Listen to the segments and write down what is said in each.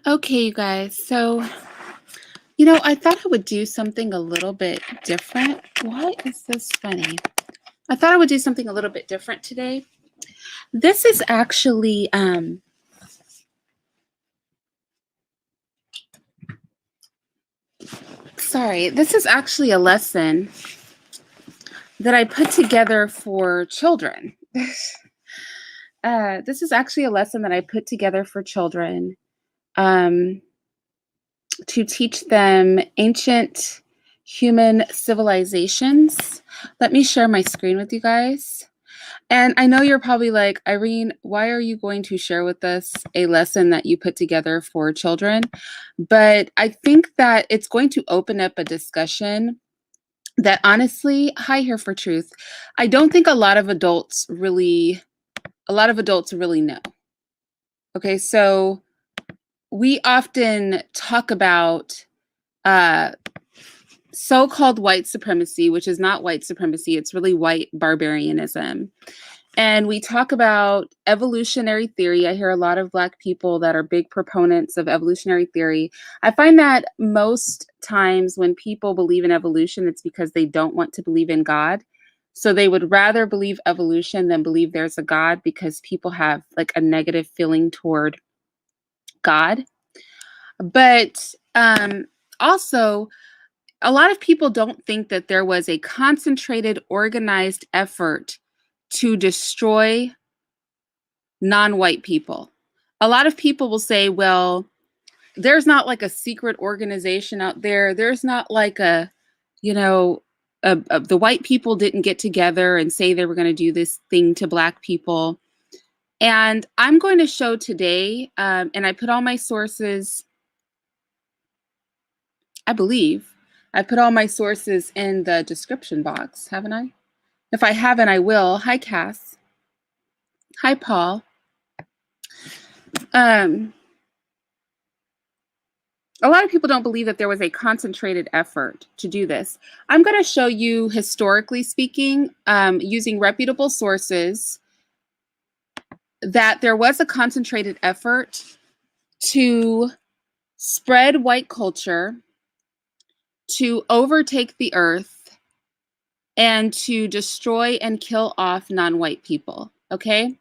Okay, you guys. So, I thought I would do something a little bit different. Why is this funny? I thought I would do something a little bit different today. This is actually, this is actually a lesson that I put together for children. This is actually a lesson that I put together for children to teach them ancient human civilizations. Let me share my screen with you guys. And I know you're probably like, Irene, why are you going to share with us a lesson that you put together for children? But I think that it's going to open up a discussion that honestly, hi here for truth, I don't think a lot of adults really know. Okay, so we often talk about so-called white supremacy, which is not white supremacy, it's really white barbarianism. And we talk about evolutionary theory. I hear a lot of Black people that are big proponents of evolutionary theory. I find that most times when people believe in evolution, it's because they don't want to believe in God. So they would rather believe evolution than believe there's a God, because people have like a negative feeling toward God. But also, a lot of people don't think that there was a concentrated, organized effort to destroy non-white people. A lot of people will say, well, there's not like a secret organization out there. There's not like the white people didn't get together and say they were going to do this thing to Black people. And I'm going to show today, and I put all my sources, I believe, I put all my sources in the description box, haven't I? If I haven't, I will. Hi, Cass. Hi, Paul. A lot of people don't believe that there was a concentrated effort to do this. I'm going to show you, historically speaking, using reputable sources, that there was a concentrated effort to spread white culture, to overtake the earth, and to destroy and kill off non-white people, okay?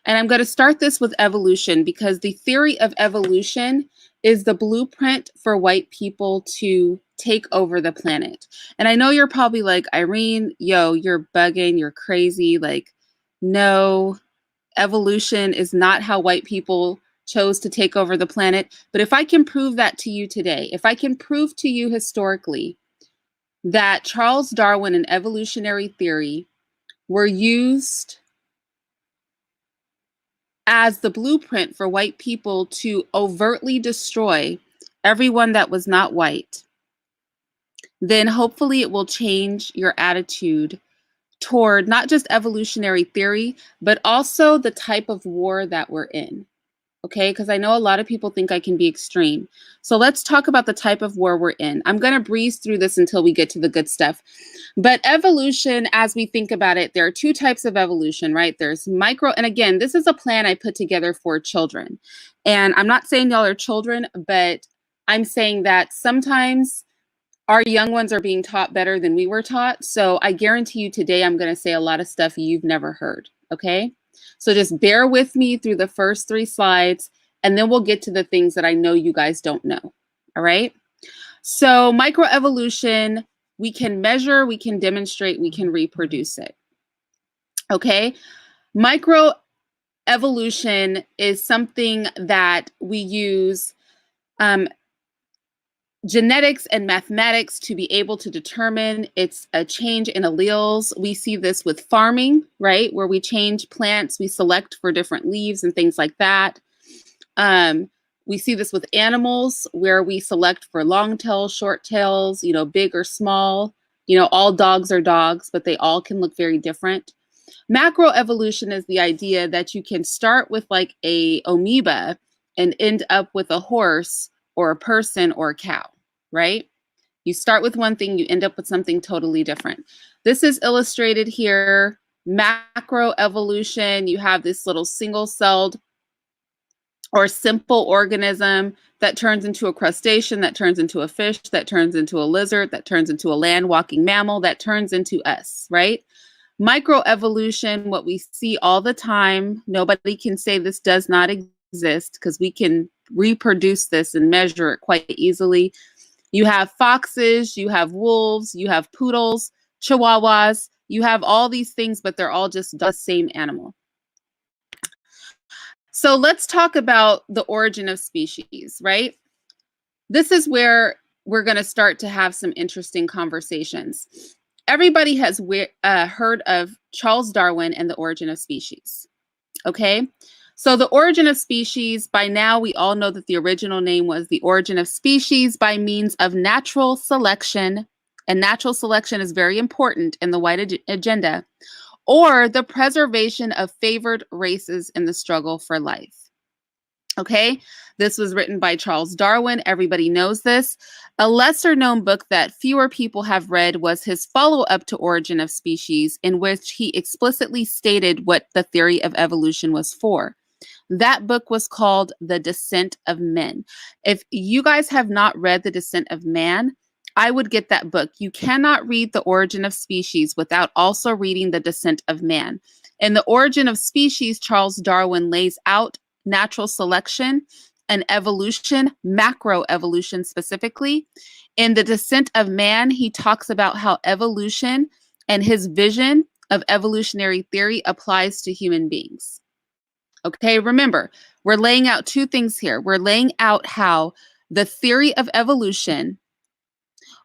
And I'm going to start this with evolution, because the theory of evolution is the blueprint for white people to take over the planet. And I know you're probably like, Irene, yo, you're bugging, you're crazy. Like, no, evolution is not how white people chose to take over the planet. But if I can prove that to you today, if I can prove to you historically that Charles Darwin and evolutionary theory were used as the blueprint for white people to overtly destroy everyone that was not white, then hopefully it will change your attitude toward not just evolutionary theory, but also the type of war that we're in. Okay, because I know a lot of people think I can be extreme. So let's talk about the type of war we're in. I'm going to breeze through this until we get to the good stuff. But evolution, as we think about it, there are two types of evolution, right? There's micro, and again, this is a plan I put together for children. And I'm not saying y'all are children, but I'm saying that sometimes our young ones are being taught better than we were taught. So I guarantee you today, I'm going to say a lot of stuff you've never heard, okay? So just bear with me through the first 3 slides, and then we'll get to the things that I know you guys don't know, all right? So microevolution, we can measure, we can demonstrate, we can reproduce it, okay? Microevolution is something that we use genetics and mathematics to be able to determine. It's a change in alleles. We see this with farming, right? Where we change plants, we select for different leaves and things like that. We see this with animals, where we select for long tails, short tails, big or small. All dogs are dogs, but they all can look very different. Macroevolution is the idea that you can start with like a amoeba and end up with a horse or a person or a cow, right? You start with one thing, you end up with something totally different. This is illustrated here Macroevolution, you have this little single-celled or simple organism that turns into a crustacean, that turns into a fish, that turns into a lizard, that turns into a land-walking mammal, that turns into us, right? Microevolution, what we see all the time, nobody can say this does not exist because we can reproduce this and measure it quite easily. You have foxes, you have wolves, you have poodles, chihuahuas, you have all these things, but they're all just the same animal. So let's talk about the origin of species, right? This is where we're going to start to have some interesting conversations. Everybody has heard of Charles Darwin and the origin of species. Okay, so the origin of species, by now we all know that the original name was the origin of species by means of natural selection, and natural selection is very important in the white agenda, or the preservation of favored races in the struggle for life. Okay, this was written by Charles Darwin. Everybody knows this. A lesser known book that fewer people have read was his follow-up to Origin of Species, in which he explicitly stated what the theory of evolution was for. That book was called The Descent of Men. If you guys have not read The Descent of Man, I would get that book. You cannot read The Origin of Species without also reading The Descent of Man. In The Origin of Species, Charles Darwin lays out natural selection and evolution, macroevolution specifically. In The Descent of Man, he talks about how evolution and his vision of evolutionary theory applies to human beings. Okay, remember, we're laying out two things here. We're laying out how the theory of evolution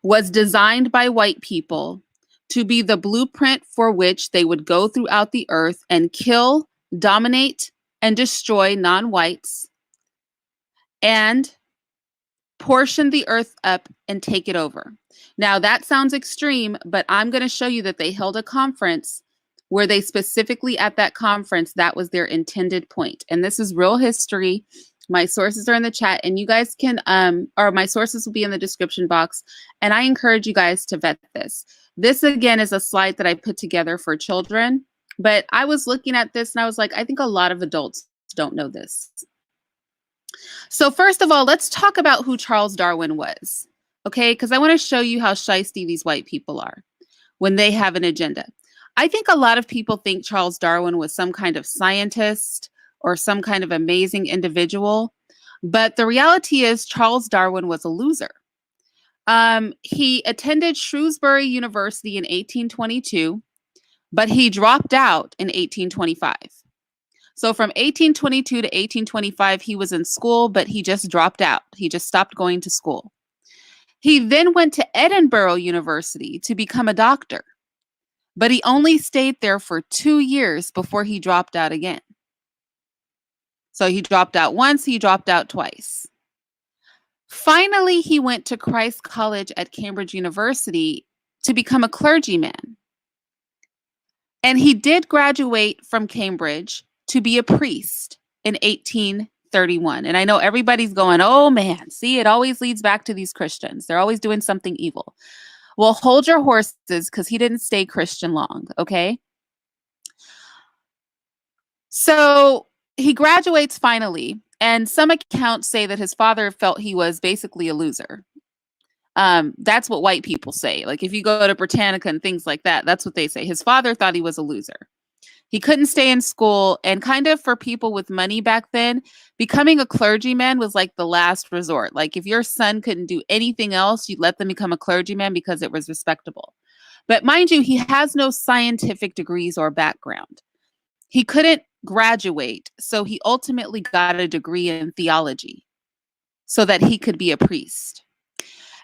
was designed by white people to be the blueprint for which they would go throughout the earth and kill, dominate, and destroy non-whites and portion the earth up and take it over. Now, that sounds extreme, but I'm going to show you that they held a conference where they specifically at that conference, that was their intended point. And this is real history. My sources are in the chat, and you guys can, or my sources will be in the description box. And I encourage you guys to vet this. This, again, is a slide that I put together for children. But I was looking at this and I was like, I think a lot of adults don't know this. So first of all, let's talk about who Charles Darwin was, okay? Because I want to show you how shiesty these white people are when they have an agenda. I think a lot of people think Charles Darwin was some kind of scientist or some kind of amazing individual, but the reality is Charles Darwin was a loser. He attended Shrewsbury University in 1822, but he dropped out in 1825. So from 1822 to 1825, he was in school, but he just dropped out. He just stopped going to school. He then went to Edinburgh University to become a doctor, but he only stayed there for 2 years before he dropped out again. So he dropped out once, he dropped out twice. Finally, he went to Christ College at Cambridge University to become a clergyman. And he did graduate from Cambridge to be a priest in 1831. And I know everybody's going, oh man, see, it always leads back to these Christians. They're always doing something evil. Well, hold your horses because he didn't stay Christian long, okay? So he graduates finally, and some accounts say that his father felt he was basically a loser. That's what white people say. Like if you go to Britannica and things like that, that's what they say. His father thought he was a loser. He couldn't stay in school, and kind of for people with money back then, becoming a clergyman was like the last resort. Like if your son couldn't do anything else, you'd let them become a clergyman because it was respectable. But mind you, he has no scientific degrees or background. He couldn't graduate, so he ultimately got a degree in theology so that he could be a priest.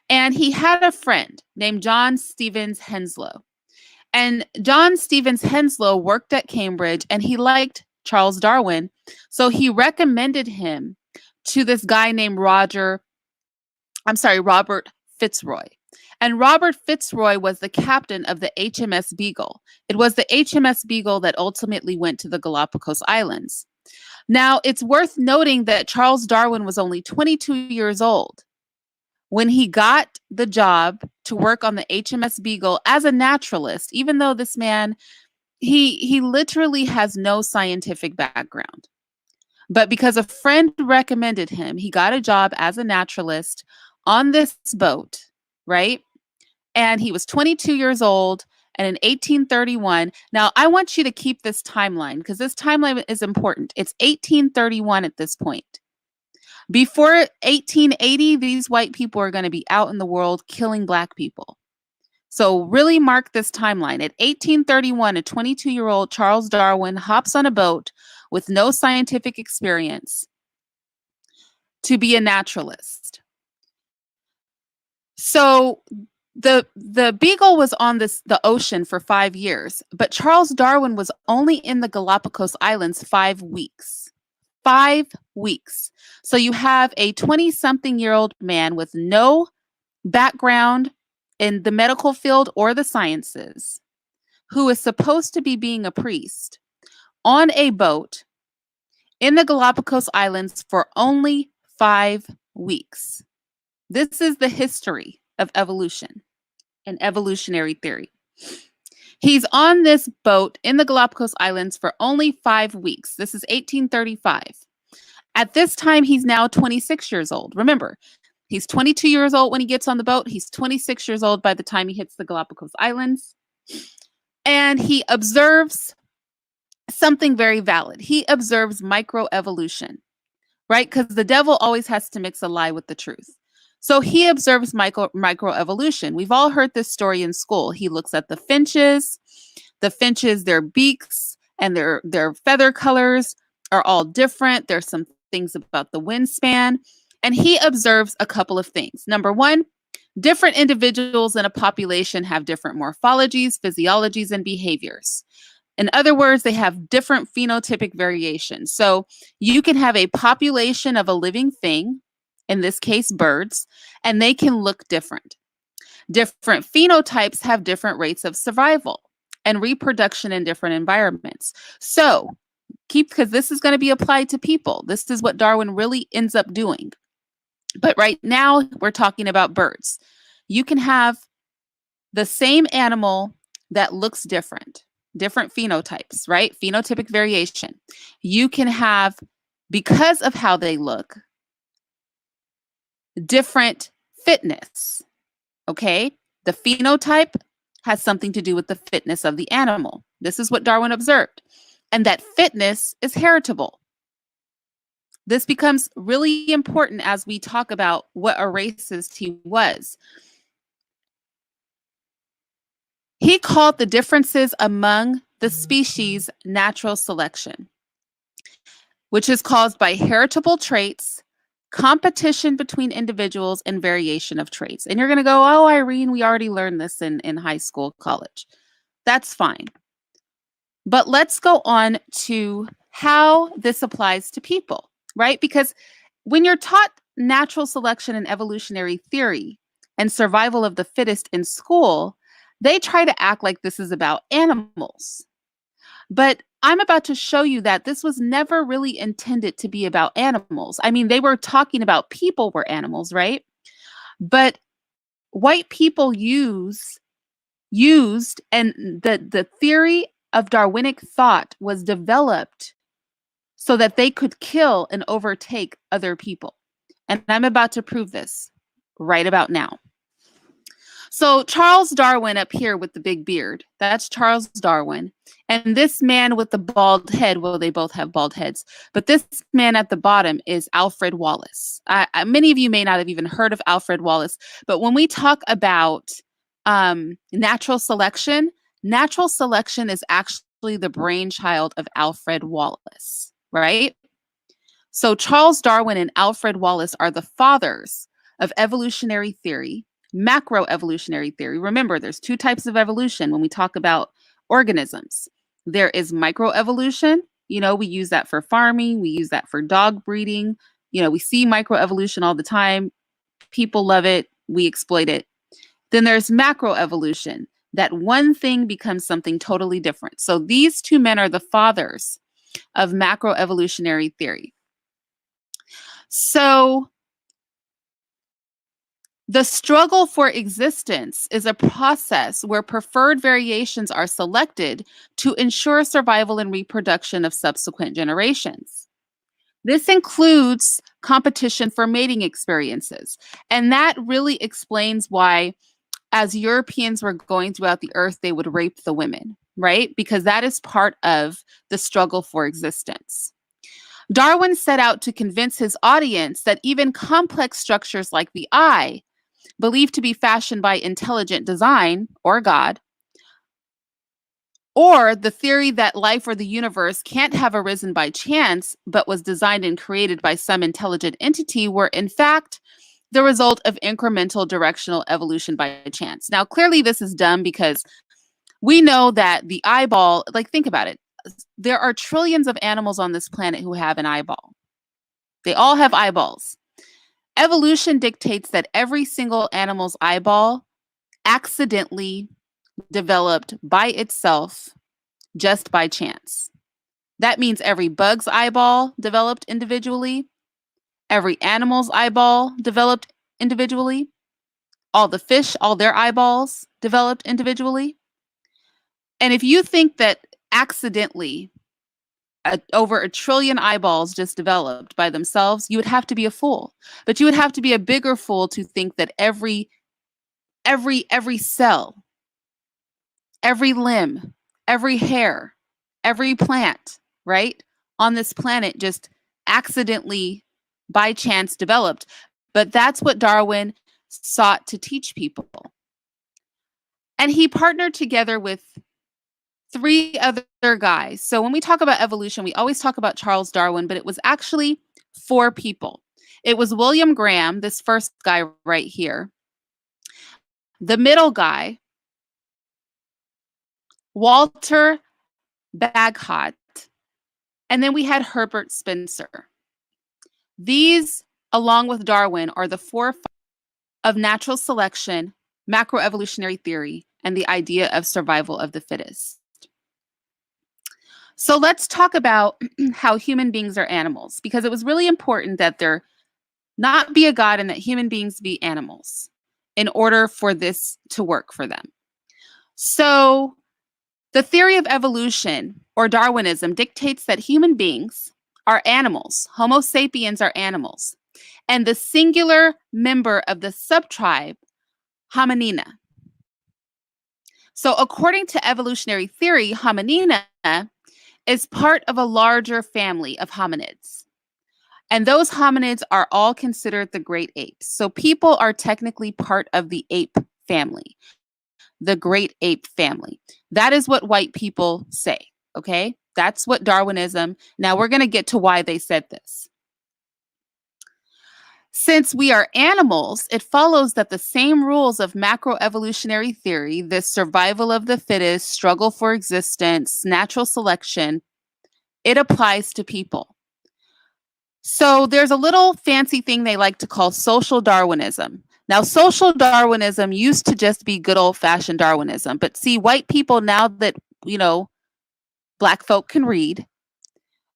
And he had a friend named John Stevens Henslow. And John Stevens Henslow worked at Cambridge, and he liked Charles Darwin. So he recommended him to this guy named Robert Fitzroy. And Robert Fitzroy was the captain of the HMS Beagle. It was the HMS Beagle that ultimately went to the Galapagos Islands. Now, it's worth noting that Charles Darwin was only 22 years old when he got the job to work on the HMS Beagle as a naturalist, even though this man He literally has no scientific background. But because a friend recommended him, he got a job as a naturalist on this boat, right? And he was 22 years old. And in 1831, now I want you to keep this timeline because this timeline is important. It's 1831 at this point. Before 1880, these white people are going to be out in the world killing Black people. So really mark this timeline. At 1831, a 22-year-old Charles Darwin hops on a boat with no scientific experience to be a naturalist. So the Beagle was on the ocean for 5 years, but Charles Darwin was only in the Galapagos Islands 5 weeks. 5 weeks. So you have a 20-something-year-old man with no background in the medical field or the sciences who is supposed to be being a priest on a boat in the Galapagos Islands for only 5 weeks. This is the history of evolution and evolutionary theory. He's on this boat in the Galapagos Islands for only 5 weeks. This is 1835. At this time, he's now 26 years old. Remember, he's 22 years old when he gets on the boat. He's 26 years old by the time he hits the Galapagos Islands. And he observes something very valid. He observes microevolution, right? Because the devil always has to mix a lie with the truth. So he observes microevolution. We've all heard this story in school. He looks at the finches, their beaks and their feather colors are all different. There's some things about the wingspan. And he observes a couple of things. Number one, different individuals in a population have different morphologies, physiologies, and behaviors. In other words, they have different phenotypic variations. So you can have a population of a living thing, in this case, birds, and they can look different. Different phenotypes have different rates of survival and reproduction in different environments. So because this is going to be applied to people. This is what Darwin really ends up doing. But right now, we're talking about birds. You can have the same animal that looks different phenotypes, right? Phenotypic variation. You can have, because of how they look, different fitness, okay? The phenotype has something to do with the fitness of the animal. This is what Darwin observed. And that fitness is heritable. This becomes really important as we talk about what a racist he was. He called the differences among the species natural selection, which is caused by heritable traits, competition between individuals, and variation of traits. And you're going to go, oh, Irene, we already learned this in high school, college. That's fine. But let's go on to how this applies to people, right? Because when you're taught natural selection and evolutionary theory and survival of the fittest in school, they try to act like this is about animals. But I'm about to show you that this was never really intended to be about animals. I mean, they were talking about people were animals, right? But white people used and the theory of Darwinic thought was developed so that they could kill and overtake other people. And I'm about to prove this right about now. So Charles Darwin up here with the big beard, that's Charles Darwin. And this man with the bald head, well, they both have bald heads, but this man at the bottom is Alfred Wallace. Many of you may not have even heard of Alfred Wallace, but when we talk about natural selection is actually the brainchild of Alfred Wallace, right? So Charles Darwin and Alfred Wallace are the fathers of evolutionary theory, macroevolutionary theory. Remember, there's two types of evolution when we talk about organisms. There is microevolution. You know, we use that for farming. We use that for dog breeding. You know, we see microevolution all the time. People love it. We exploit it. Then there's macroevolution, that one thing becomes something totally different. So these two men are the fathers of macroevolutionary theory. So The struggle for existence is a process where preferred variations are selected to ensure survival and reproduction of subsequent generations. This includes competition for mating experiences. And that really explains why, as Europeans were going throughout the earth, they would rape the women, right? Because that is part of the struggle for existence. Darwin set out to convince his audience that even complex structures like the eye, believed to be fashioned by intelligent design or God, or the theory that life or the universe can't have arisen by chance, but was designed and created by some intelligent entity, were in fact the result of incremental directional evolution by chance. Now, clearly, this is dumb because we know that the eyeball, like, think about it. There are trillions of animals on this planet who have an eyeball. They all have eyeballs. Evolution dictates that every single animal's eyeball accidentally developed by itself just by chance. That means every bug's eyeball developed individually, every animal's eyeball developed individually, all the fish, all their eyeballs developed individually. And if you think that accidentally over a trillion eyeballs just developed by themselves, you would have to be a fool. But you would have to be a bigger fool to think that every cell, every limb, every hair, every plant, right, on this planet just accidentally by chance developed. But that's what Darwin sought to teach people. And he partnered together with three other guys. So when we talk about evolution, we always talk about Charles Darwin, but it was actually four people. It was William Graham, this first guy right here, the middle guy, Walter Bagehot, and then we had Herbert Spencer. These, along with Darwin, are the four of natural selection, macroevolutionary theory, and the idea of survival of the fittest. So let's talk about how human beings are animals, because it was really important that there not be a God and that human beings be animals in order for this to work for them. So the theory of evolution, or Darwinism, dictates that human beings are animals. Homo sapiens are animals. And the singular member of the subtribe, hominina. So according to evolutionary theory, hominina is part of a larger family of hominids. And those hominids are all considered the great apes. So people are technically part of the ape family, the great ape family. That is what white people say, okay? That's what Darwinism. Now we're going to get to why they said this. Since we are animals, it follows that the same rules of macroevolutionary theory, this survival of the fittest, struggle for existence, natural selection, it applies to people. So there's a little fancy thing they like to call social Darwinism. Now, social Darwinism used to just be good old-fashioned Darwinism. But see, white people, now that, Black folk can read,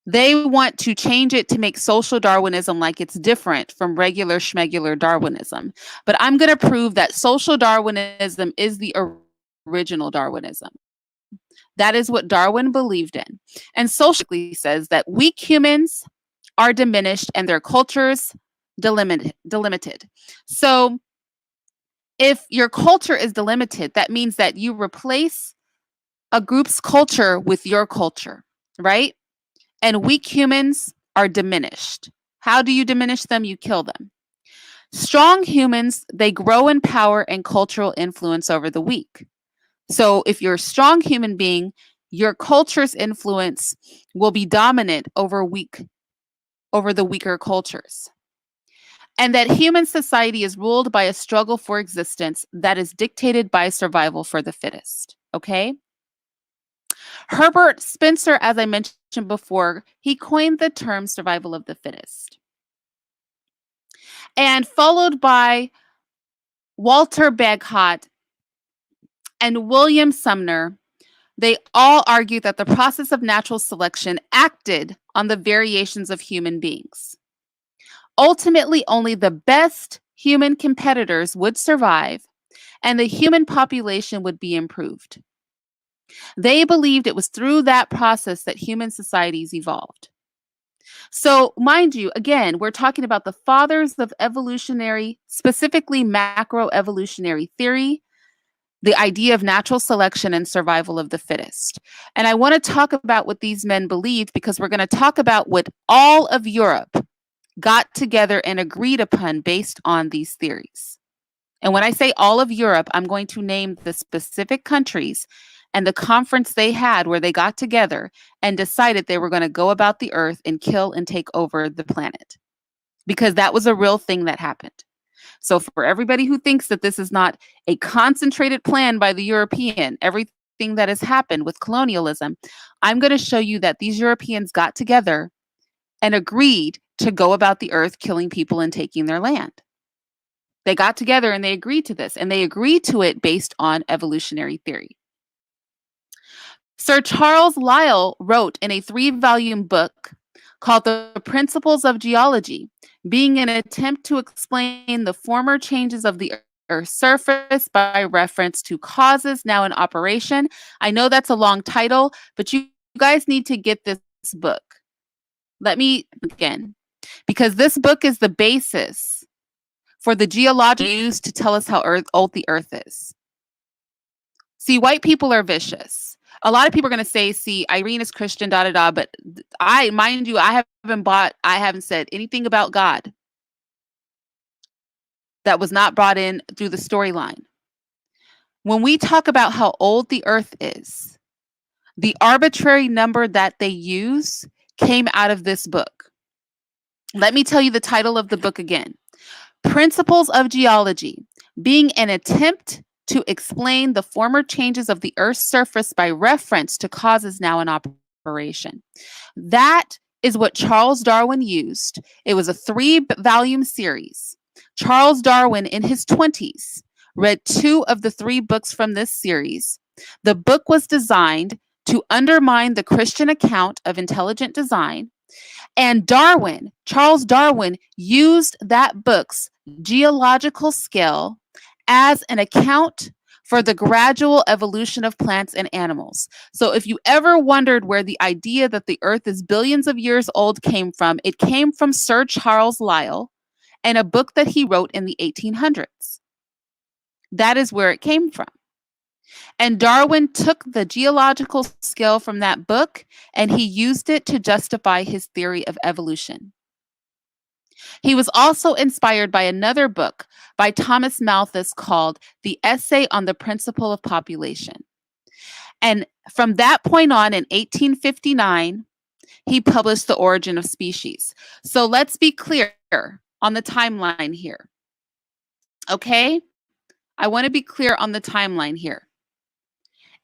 they want to change it to make social Darwinism like it's different from regular schmegular Darwinism. But I'm going to prove that social Darwinism is the original Darwinism. That is what Darwin believed in. And socially says that weak humans are diminished and their cultures delimited. So if your culture is delimited, that means that you replace a group's culture with your culture, right? And weak humans are diminished. How do you diminish them? You kill them. Strong humans, they grow in power and cultural influence over the weak. So if you're a strong human being, your culture's influence will be dominant over the weaker cultures. And that human society is ruled by a struggle for existence that is dictated by survival for the fittest. Okay? Herbert Spencer, as I mentioned before, he coined the term survival of the fittest. And followed by Walter Bagehot and William Sumner, they all argue that the process of natural selection acted on the variations of human beings. Ultimately, only the best human competitors would survive and the human population would be improved. They believed it was through that process that human societies evolved. So, mind you, again, we're talking about the fathers of evolutionary, specifically macroevolutionary theory, the idea of natural selection and survival of the fittest. And I want to talk about what these men believed because we're going to talk about what all of Europe got together and agreed upon based on these theories. And when I say all of Europe, I'm going to name the specific countries and the conference they had where they got together and decided they were going to go about the earth and kill and take over the planet. Because that was a real thing that happened. So for everybody who thinks that this is not a concentrated plan by the European, everything that has happened with colonialism, I'm going to show you that these Europeans got together and agreed to go about the earth killing people and taking their land. They got together and they agreed to this, and they agreed to it based on evolutionary theory. Sir Charles Lyell wrote in a 3-volume book called The Principles of Geology, being an attempt to explain the former changes of the Earth's surface by reference to causes now in operation. I know that's a long title, but you guys need to get this book. Let me begin, because this book is the basis for the geological used to tell us how old the Earth is. See, white people are vicious. A lot of people are going to say, see, Irene is Christian, but mind you, I haven't said anything about God that was not brought in through the storyline. When we talk about how old the earth is, the arbitrary number that they use came out of this book. Let me tell you the title of the book again. Principles of Geology, being an attempt to explain the former changes of the Earth's surface by reference to causes now in operation. That is what Charles Darwin used. It was a 3-volume series. Charles Darwin, in his 20s, read 2 of the 3 books from this series. The book was designed to undermine the Christian account of intelligent design. And Charles Darwin, used that book's geological scale as an account for the gradual evolution of plants and animals. So if you ever wondered where the idea that the earth is billions of years old came from, it came from Sir Charles Lyell and a book that he wrote in the 1800s. That is where it came from. And Darwin took the geological scale from that book and he used it to justify his theory of evolution. He was also inspired by another book by Thomas Malthus called The Essay on the Principle of Population. And from that point on, in 1859, he published The Origin of Species. So let's be clear on the timeline here. Okay? I want to be clear on the timeline here.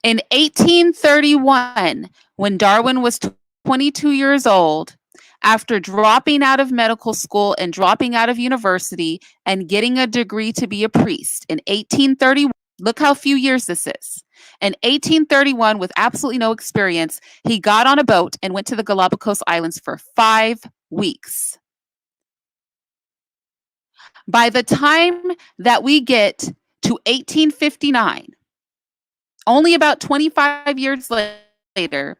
In 1831, when Darwin was 22 years old, after dropping out of medical school and dropping out of university and getting a degree to be a priest in 1831, look how few years this is. In 1831, with absolutely no experience, he got on a boat and went to the Galapagos Islands for 5 weeks. By the time that we get to 1859, only about 25 years later,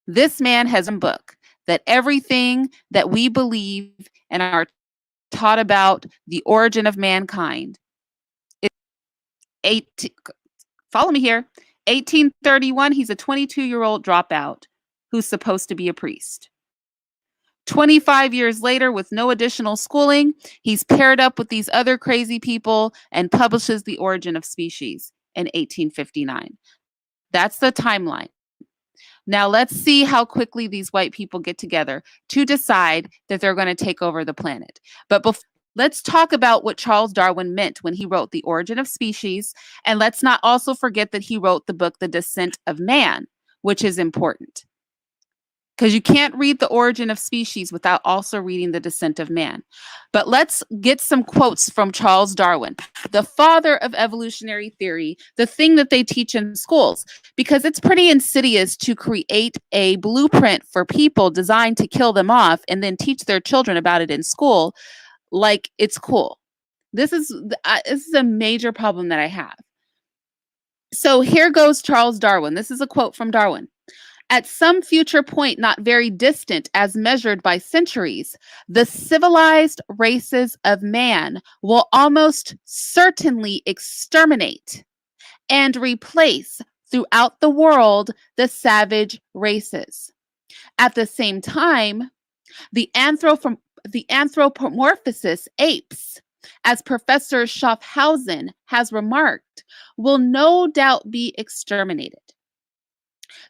this man has a book that everything that we believe and are taught about the origin of mankind is follow me here. 1831, he's a 22-year-old dropout who's supposed to be a priest. 25 years later, with no additional schooling, he's paired up with these other crazy people and publishes The Origin of Species in 1859. That's the timeline. Now let's see how quickly these white people get together to decide that they're going to take over the planet. But let's talk about what Charles Darwin meant when he wrote The Origin of Species. And let's not also forget that he wrote the book, The Descent of Man, which is important. Because you can't read The Origin of Species without also reading The Descent of Man. But let's get some quotes from Charles Darwin, the father of evolutionary theory, the thing that they teach in schools, because it's pretty insidious to create a blueprint for people designed to kill them off and then teach their children about it in school like it's cool. This is a major problem that I have. So here goes Charles Darwin. This is a quote from Darwin. At some future point, not very distant as measured by centuries, the civilized races of man will almost certainly exterminate and replace throughout the world the savage races. At the same time, the anthropomorphosis apes, as Professor Schaffhausen has remarked, will no doubt be exterminated.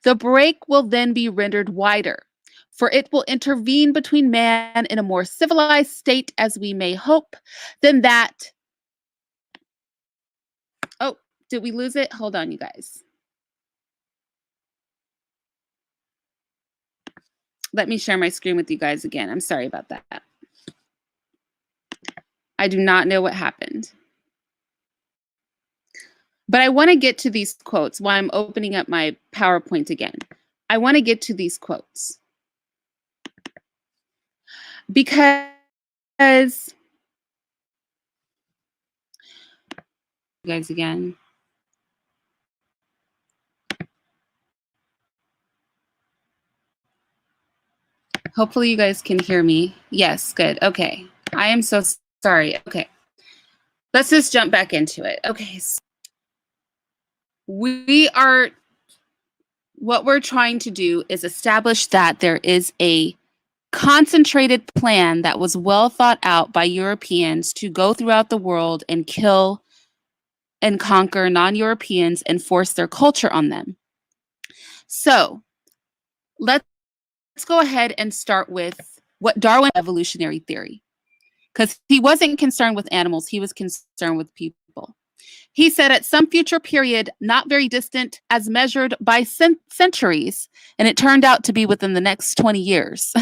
The break will then be rendered wider, for it will intervene between man in a more civilized state, as we may hope, than that. Oh, did we lose it? Hold on, you guys. Let me share my screen with you guys again. I'm sorry about that. I do not know what happened. But I want to get to these quotes while I'm opening up my PowerPoint again. I want to get to these quotes because you guys again. Hopefully you guys can hear me. Yes, good. Okay. I am so sorry. Okay. Let's just jump back into it. Okay. So what we're trying to do is establish that there is a concentrated plan that was well thought out by Europeans to go throughout the world and kill and conquer non-Europeans and force their culture on them. So let's go ahead and start with what Darwin evolutionary theory, because he wasn't concerned with animals, he was concerned with people. He said at some future period, not very distant as measured by centuries, and it turned out to be within the next 20 years,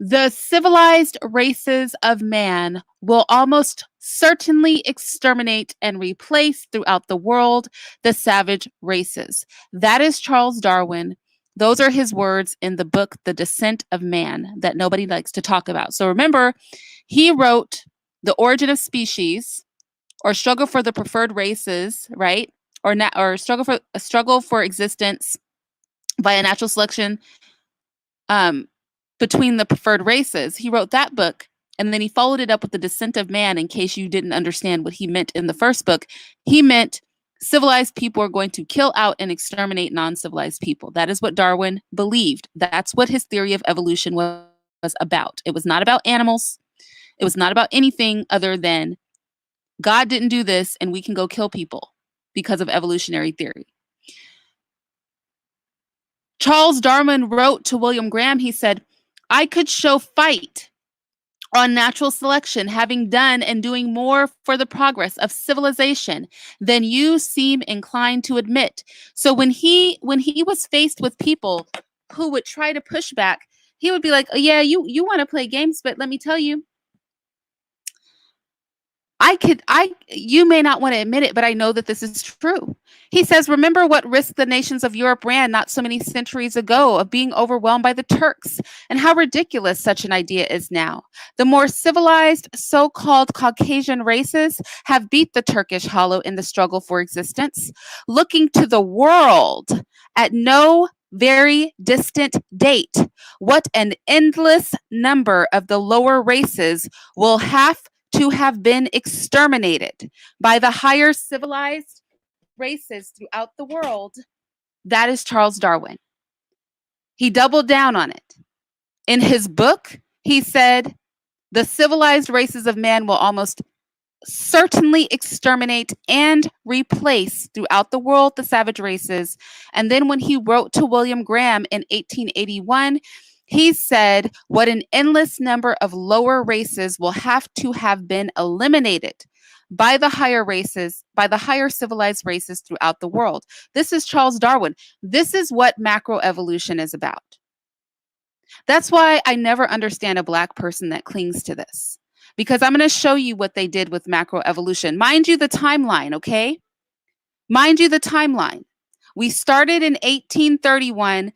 the civilized races of man will almost certainly exterminate and replace throughout the world the savage races. That is Charles Darwin. Those are his words in the book, The Descent of Man, that nobody likes to talk about. So remember, he wrote The Origin of Species, or Struggle for the Preferred Races, right? Or struggle for existence via natural selection between the preferred races. He wrote that book, and then he followed it up with The Descent of Man. In case you didn't understand what he meant in the first book, he meant civilized people are going to kill out and exterminate non-civilized people. That is what Darwin believed. That's what his theory of evolution was about. It was not about animals. It was not about anything other than God didn't do this and we can go kill people because of evolutionary theory. Charles Darwin wrote to William Graham, he said, I could show fight on natural selection, having done and doing more for the progress of civilization than you seem inclined to admit. So when he was faced with people who would try to push back, he would be like, oh, yeah, you want to play games, but let me tell you, you may not want to admit it, but I know that this is true. He says, remember what risk the nations of Europe ran not so many centuries ago of being overwhelmed by the Turks, and how ridiculous such an idea is now. The more civilized so-called Caucasian races have beat the Turkish hollow in the struggle for existence. Looking to the world at no very distant date, what an endless number of the lower races will have to have been exterminated by the higher civilized races throughout the world. That is Charles Darwin. He doubled down on it. In his book, he said, the civilized races of man will almost certainly exterminate and replace throughout the world the savage races. And then when he wrote to William Graham in 1881, he said, what an endless number of lower races will have to have been eliminated by the higher races, by the higher civilized races throughout the world. This is Charles Darwin. This is what macroevolution is about. That's why I never understand a Black person that clings to this, because I'm going to show you what they did with macroevolution. Mind you, the timeline, okay? Mind you, the timeline. We started in 1831.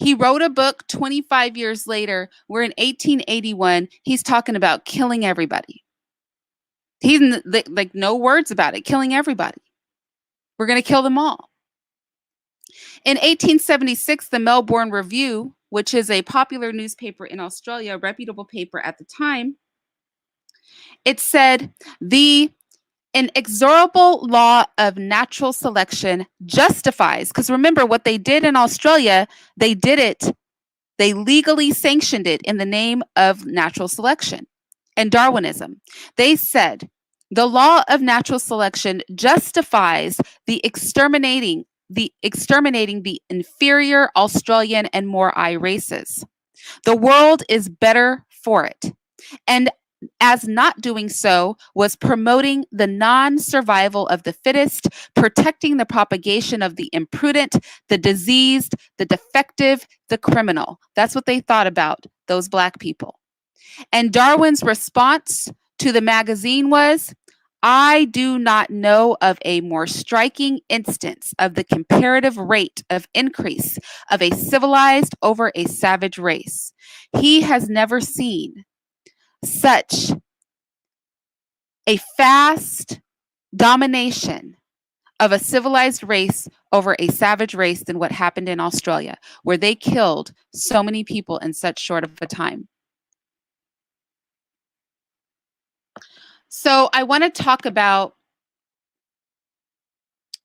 He wrote a book 25 years later where in 1881 he's talking about killing everybody. He's like no words about it, killing everybody. We're going to kill them all. In 1876, the Melbourne Review, which is a popular newspaper in Australia, a reputable paper at the time, it said the inexorable law of natural selection justifies, because remember what they did in Australia, they legally sanctioned it in the name of natural selection and Darwinism. They said the law of natural selection justifies the exterminating the inferior Australian and Maori races. The world is better for it. And as not doing so was promoting the non-survival of the fittest, protecting the propagation of the imprudent, the diseased, the defective, the criminal. That's what they thought about those Black people. And Darwin's response to the magazine was, I do not know of a more striking instance of the comparative rate of increase of a civilized over a savage race. He has never seen such a fast domination of a civilized race over a savage race than what happened in Australia, where they killed so many people in such short of a time. So I want to talk about,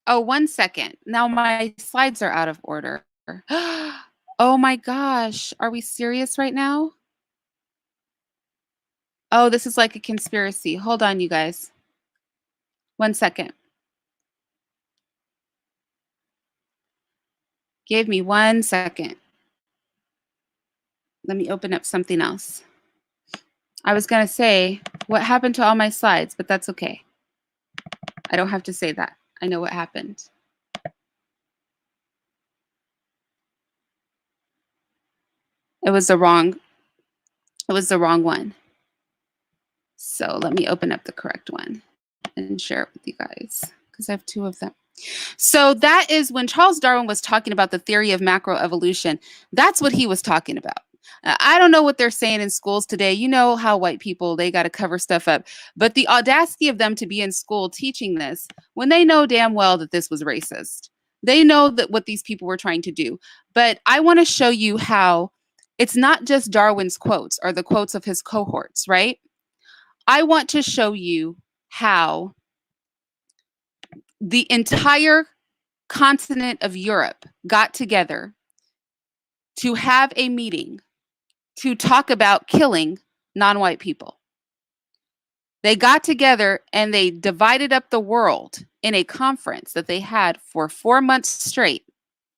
oh, 1 second. Now my slides are out of order. Oh my gosh, are we serious right now? Oh, this is like a conspiracy. Hold on, you guys. 1 second. Give me 1 second. Let me open up something else. I was going to say, what happened to all my slides, but that's okay. I don't have to say that. I know what happened. It was the wrong one. So let me open up the correct one and share it with you guys because I have 2 of them. So that is when Charles Darwin was talking about the theory of macroevolution. That's what he was talking about. I don't know what they're saying in schools today. You know how white people, they got to cover stuff up. But the audacity of them to be in school teaching this when they know damn well that this was racist. They know that what these people were trying to do. But I want to show you how it's not just Darwin's quotes or the quotes of his cohorts, right? I want to show you how the entire continent of Europe got together to have a meeting to talk about killing non-white people. They got together and they divided up the world in a conference that they had for 4 months straight.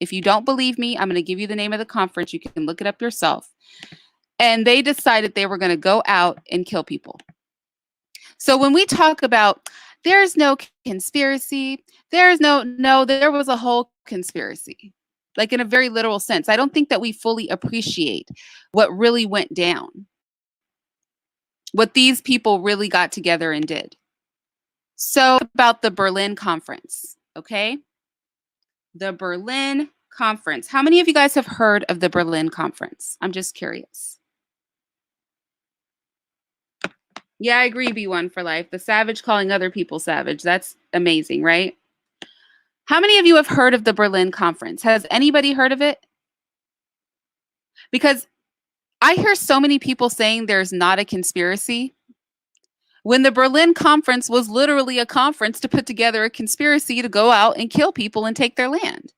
If you don't believe me, I'm going to give you the name of the conference. You can look it up yourself. And they decided they were going to go out and kill people. So when we talk about there's no conspiracy, there was a whole conspiracy, like in a very literal sense. I don't think that we fully appreciate what really went down, what these people really got together and did. So about the Berlin Conference, okay? The Berlin Conference. How many of you guys have heard of the Berlin Conference? I'm just curious. Yeah, I agree, B1 for life. The savage calling other people savage. That's amazing, right? How many of you have heard of the Berlin Conference? Has anybody heard of it? Because I hear so many people saying there's not a conspiracy, when the Berlin Conference was literally a conference to put together a conspiracy to go out and kill people and take their land.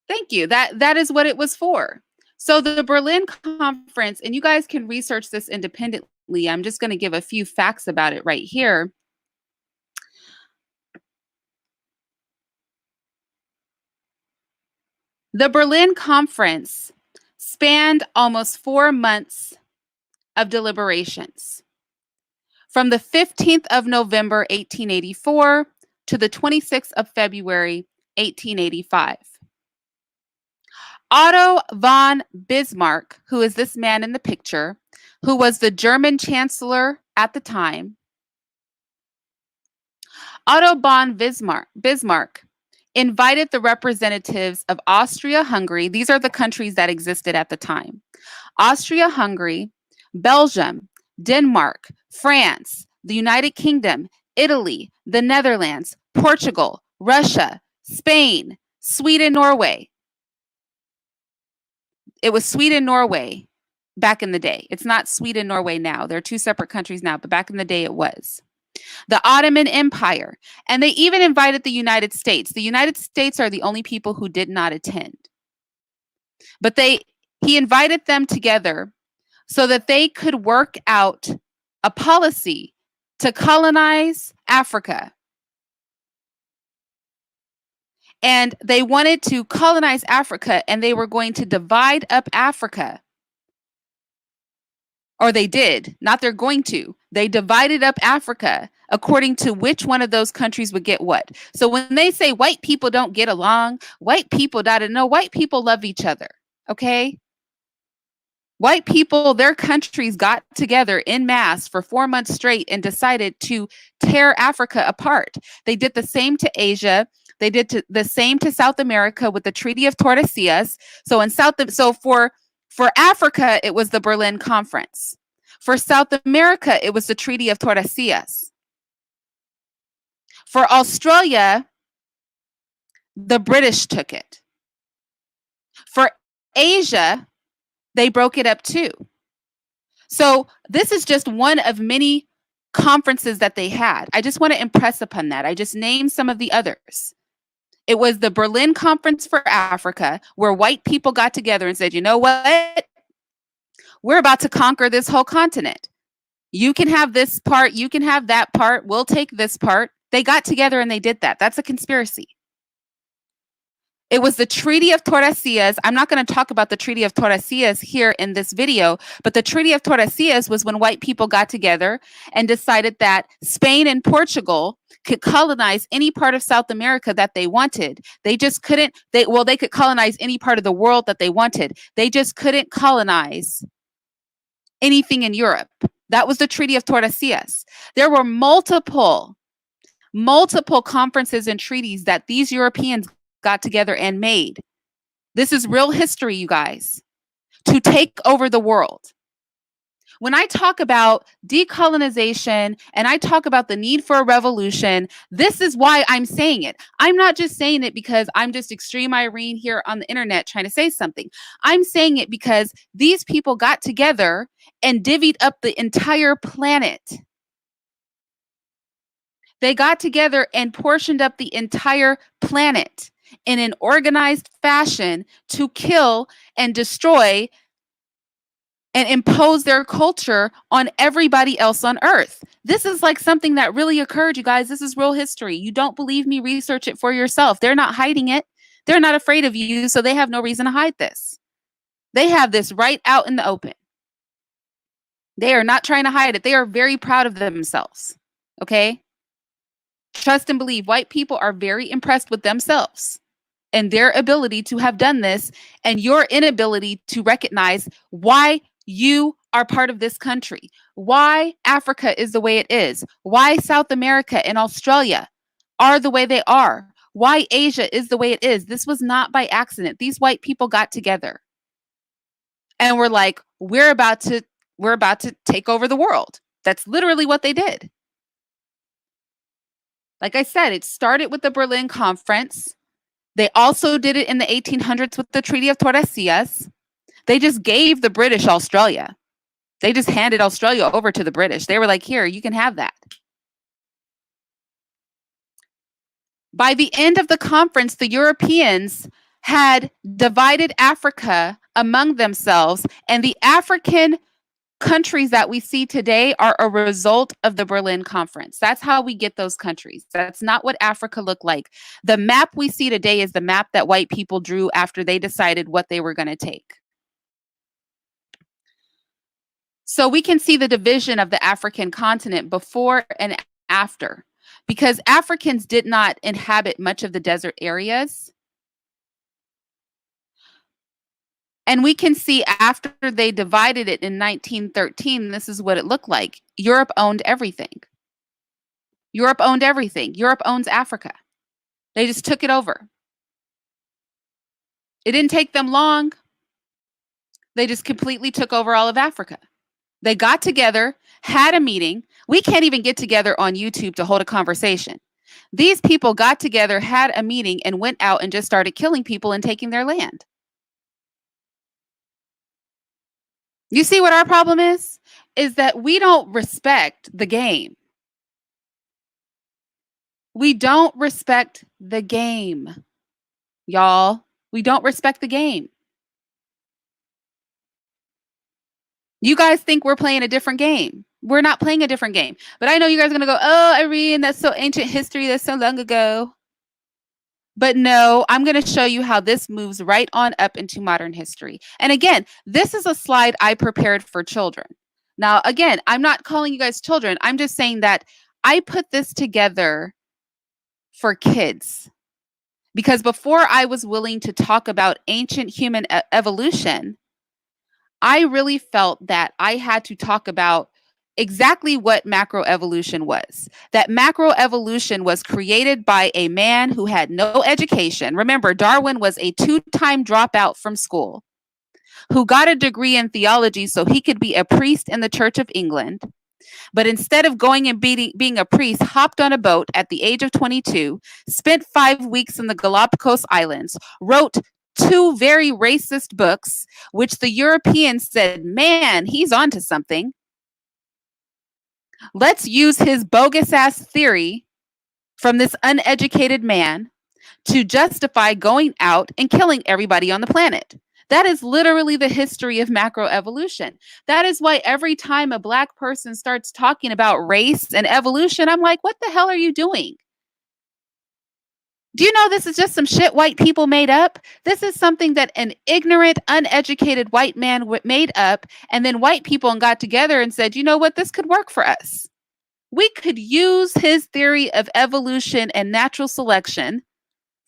Thank you. That is what it was for. So the Berlin Conference, and you guys can research this independently. I'm just going to give a few facts about it right here. The Berlin Conference spanned almost 4 months of deliberations, from the 15th of November, 1884 to the 26th of February, 1885. Otto von Bismarck, who is this man in the picture, who was the German chancellor at the time, Otto von Bismarck invited the representatives of Austria-Hungary. These are the countries that existed at the time. Austria-Hungary, Belgium, Denmark, France, the United Kingdom, Italy, the Netherlands, Portugal, Russia, Spain, Sweden, Norway. It was Sweden, Norway back in the day. It's not Sweden, Norway now. They're two separate countries now, but back in the day it was. The Ottoman Empire, and they even invited the United States. The United States are the only people who did not attend. But he invited them together so that they could work out a policy to colonize Africa. And they wanted to colonize Africa, and they were going to divide up Africa. Or they did, not they're going to. They divided up Africa according to which one of those countries would get what. So when they say white people don't get along, white people white people love each other, okay? White people, their countries got together en masse for 4 months straight and decided to tear Africa apart. They did the same to Asia. They did the same to South America with the Treaty of Tordesillas. For Africa, it was the Berlin Conference. For South America, it was the Treaty of Tordesillas. For Australia, the British took it. For Asia, they broke it up too. So this is just one of many conferences that they had. I just want to impress upon that. I just named some of the others. It was the Berlin Conference for Africa, where white people got together and said, you know what? We're about to conquer this whole continent. You can have this part. You can have that part. We'll take this part. They got together and they did that. That's a conspiracy. It was the Treaty of Tordesillas. I'm not going to talk about the Treaty of Tordesillas here in this video, but the Treaty of Tordesillas was when white people got together and decided that Spain and Portugal could colonize any part of South America that they wanted. They just couldn't, they could colonize any part of the world that they wanted. They just couldn't colonize anything in Europe. That was the Treaty of Tordesillas. There were multiple conferences and treaties that these Europeans got together and made. This is real history, you guys, to take over the world. When I talk about decolonization and I talk about the need for a revolution, this is why I'm saying it. I'm not just saying it because I'm just Extreme Irene here on the internet trying to say something. I'm saying it because these people got together and divvied up the entire planet. They got together and portioned up the entire planet in an organized fashion to kill and destroy and impose their culture on everybody else on Earth. This is like something that really occurred, you guys. This is real history. You don't believe me? Research it for yourself. They're not hiding it. They're not afraid of you, so they have no reason to hide this. They have this right out in the open. They are not trying to hide it. They are very proud of themselves, okay? Trust and believe. White people are very impressed with themselves and their ability to have done this, and your inability to recognize why you are part of this country, why Africa is the way it is, why South America and Australia are the way they are, why Asia is the way it is. This was not by accident. These white people got together and were like, we're about to take over the world. That's literally what they did. Like I said, it started with the Berlin Conference. They also did it in the 1800s with the Treaty of Tordesillas. They just gave the British Australia. They just handed Australia over to the British. They were like, here, you can have that. By the end of the conference, the Europeans had divided Africa among themselves, and the African countries that we see today are a result of the Berlin Conference. That's how we get those countries. That's not what Africa looked like. The map we see today is the map that white people drew after they decided what they were going to take. So we can see the division of the African continent before and after, because Africans did not inhabit much of the desert areas. And we can see after they divided it in 1913, this is what it looked like. Europe owned everything. Europe owned everything. Europe owns Africa. They just took it over. It didn't take them long. They just completely took over all of Africa. They got together, had a meeting. We can't even get together on YouTube to hold a conversation. These people got together, had a meeting, and went out and just started killing people and taking their land. You see what our problem is? Is that we don't respect the game. We don't respect the game, y'all. We don't respect the game. You guys think we're playing a different game. We're not playing a different game. But I know you guys are going to go, oh, Irene, that's so ancient history. That's so long ago. But no, I'm going to show you how this moves right on up into modern history. And again, this is a slide I prepared for children. Now, again, I'm not calling you guys children. I'm just saying that I put this together for kids. Because before I was willing to talk about ancient human evolution, I really felt that I had to talk about exactly what macroevolution was. That macroevolution was created by a man who had no education. Remember, Darwin was a 2-time dropout from school who got a degree in theology so he could be a priest in the Church of England. But instead of going and being a priest, hopped on a boat at the age of 22, spent 5 weeks in the Galapagos Islands, wrote 2 very racist books, which the Europeans said, man, he's onto something. Let's use his bogus ass theory from this uneducated man to justify going out and killing everybody on the planet. That is literally the history of macroevolution. That is why every time a Black person starts talking about race and evolution, I'm like, what the hell are you doing? Do you know this is just some shit white people made up? This is something that an ignorant, uneducated white man made up, and then white people got together and said, you know what, this could work for us. We could use his theory of evolution and natural selection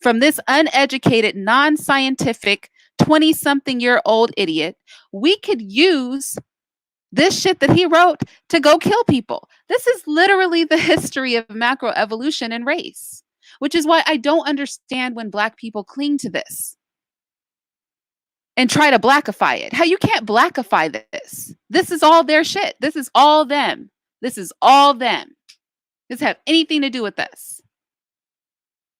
from this uneducated, non-scientific, 20-something-year-old idiot. We could use this shit that he wrote to go kill people. This is literally the history of macroevolution and race, which is why I don't understand when Black people cling to this and try to blackify it. How you can't blackify this. This is all their shit. This is all them. This is all them. Does have anything to do with us.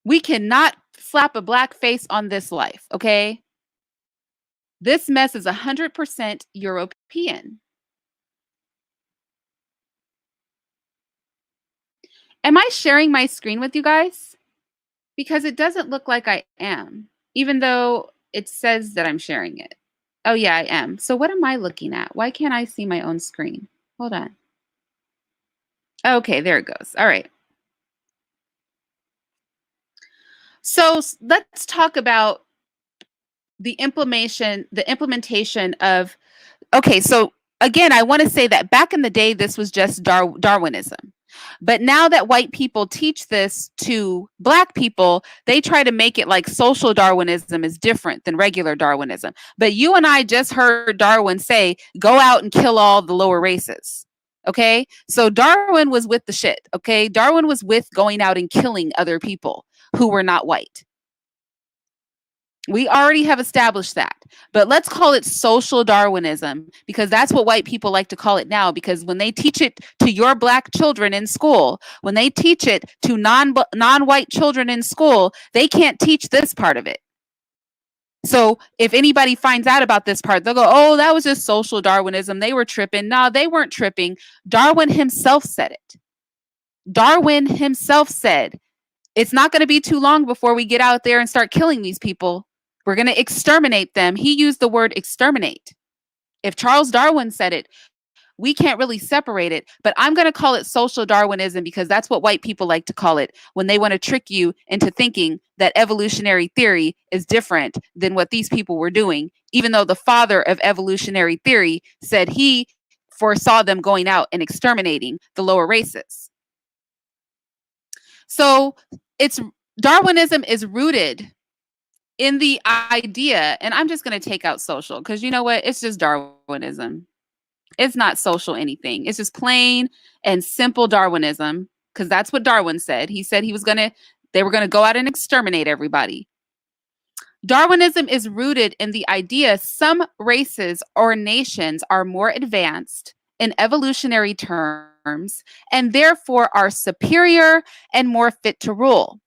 We cannot slap a Black face on this life, okay? This mess is 100% European. Am I sharing my screen with you guys? Because it doesn't look like I am, even though it says that I'm sharing it. Oh yeah, I am. So what am I looking at? Why can't I see my own screen? Hold on. Okay, there it goes. All right. So let's talk about the implementation of, okay, so again, I want to say that back in the day, this was just Darwinism. But now that white people teach this to Black people, they try to make it like social Darwinism is different than regular Darwinism. But you and I just heard Darwin say, go out and kill all the lower races. Okay, so Darwin was with the shit. Okay, Darwin was with going out and killing other people who were not white. We already have established that. But let's call it social Darwinism, because that's what white people like to call it now. Because when they teach it to your Black children in school, when they teach it to non-white children in school, they can't teach this part of it. So if anybody finds out about this part, they'll go, oh, that was just social Darwinism. They were tripping. No, they weren't tripping. Darwin himself said it. Darwin himself said, it's not going to be too long before we get out there and start killing these people. We're going to exterminate them. He used the word exterminate. If Charles Darwin said it, we can't really separate it, but I'm going to call it social Darwinism because that's what white people like to call it when they want to trick you into thinking that evolutionary theory is different than what these people were doing, even though the father of evolutionary theory said he foresaw them going out and exterminating the lower races. So Darwinism is rooted in the idea, and I'm just going to take out social because you know what? It's just Darwinism. It's not social anything. It's just plain and simple Darwinism because that's what Darwin said. He said he was going to They were going to go out and exterminate everybody. Darwinism is rooted in the idea some races or nations are more advanced in evolutionary terms and therefore are superior and more fit to rule.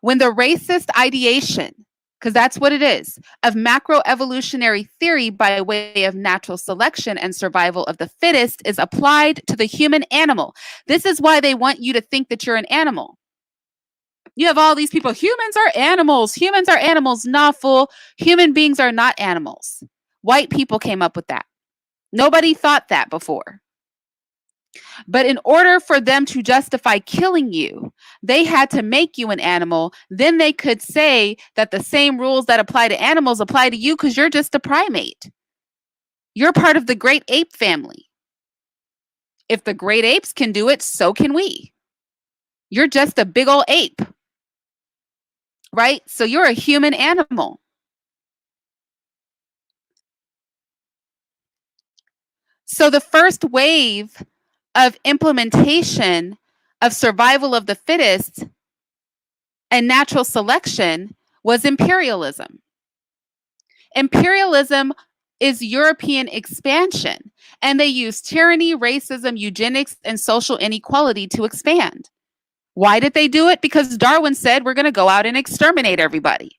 When the racist ideation, because that's what it is, of macroevolutionary theory by way of natural selection and survival of the fittest is applied to the human animal. This is why they want you to think that you're an animal. You have all these people, humans are animals. Humans are animals. Nah, fool. Human beings are not animals. White people came up with that. Nobody thought that before. But in order for them to justify killing you, they had to make you an animal. Then they could say that the same rules that apply to animals apply to you because you're just a primate. You're part of the great ape family. If the great apes can do it, so can we. You're just a big old ape, right? So you're a human animal. So the first wave of implementation of survival of the fittest and natural selection was imperialism. Imperialism is European expansion, and they use tyranny, racism, eugenics, and social inequality to expand. Why did they do it? Because Darwin said, we're going to go out and exterminate everybody.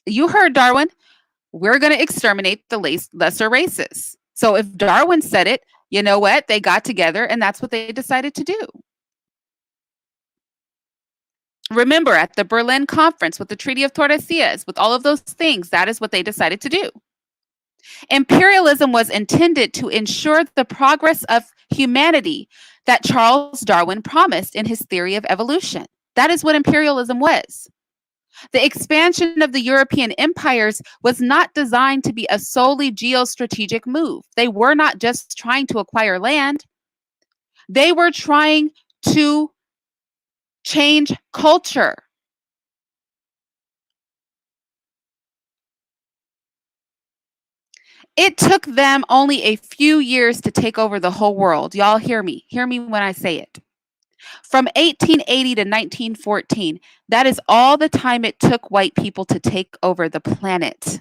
You heard Darwin. We're going to exterminate the lesser races. So if Darwin said it, you know what? They got together and that's what they decided to do. Remember, at the Berlin Conference with the Treaty of Tordesillas, with all of those things, that is what they decided to do. Imperialism was intended to ensure the progress of humanity that Charles Darwin promised in his theory of evolution. That is what imperialism was. The expansion of the European empires was not designed to be a solely geostrategic move. They were not just trying to acquire land. They were trying to change culture. It took them only a few years to take over the whole world. Y'all hear me. Hear me when I say it. From 1880 to 1914, that is all the time it took white people to take over the planet.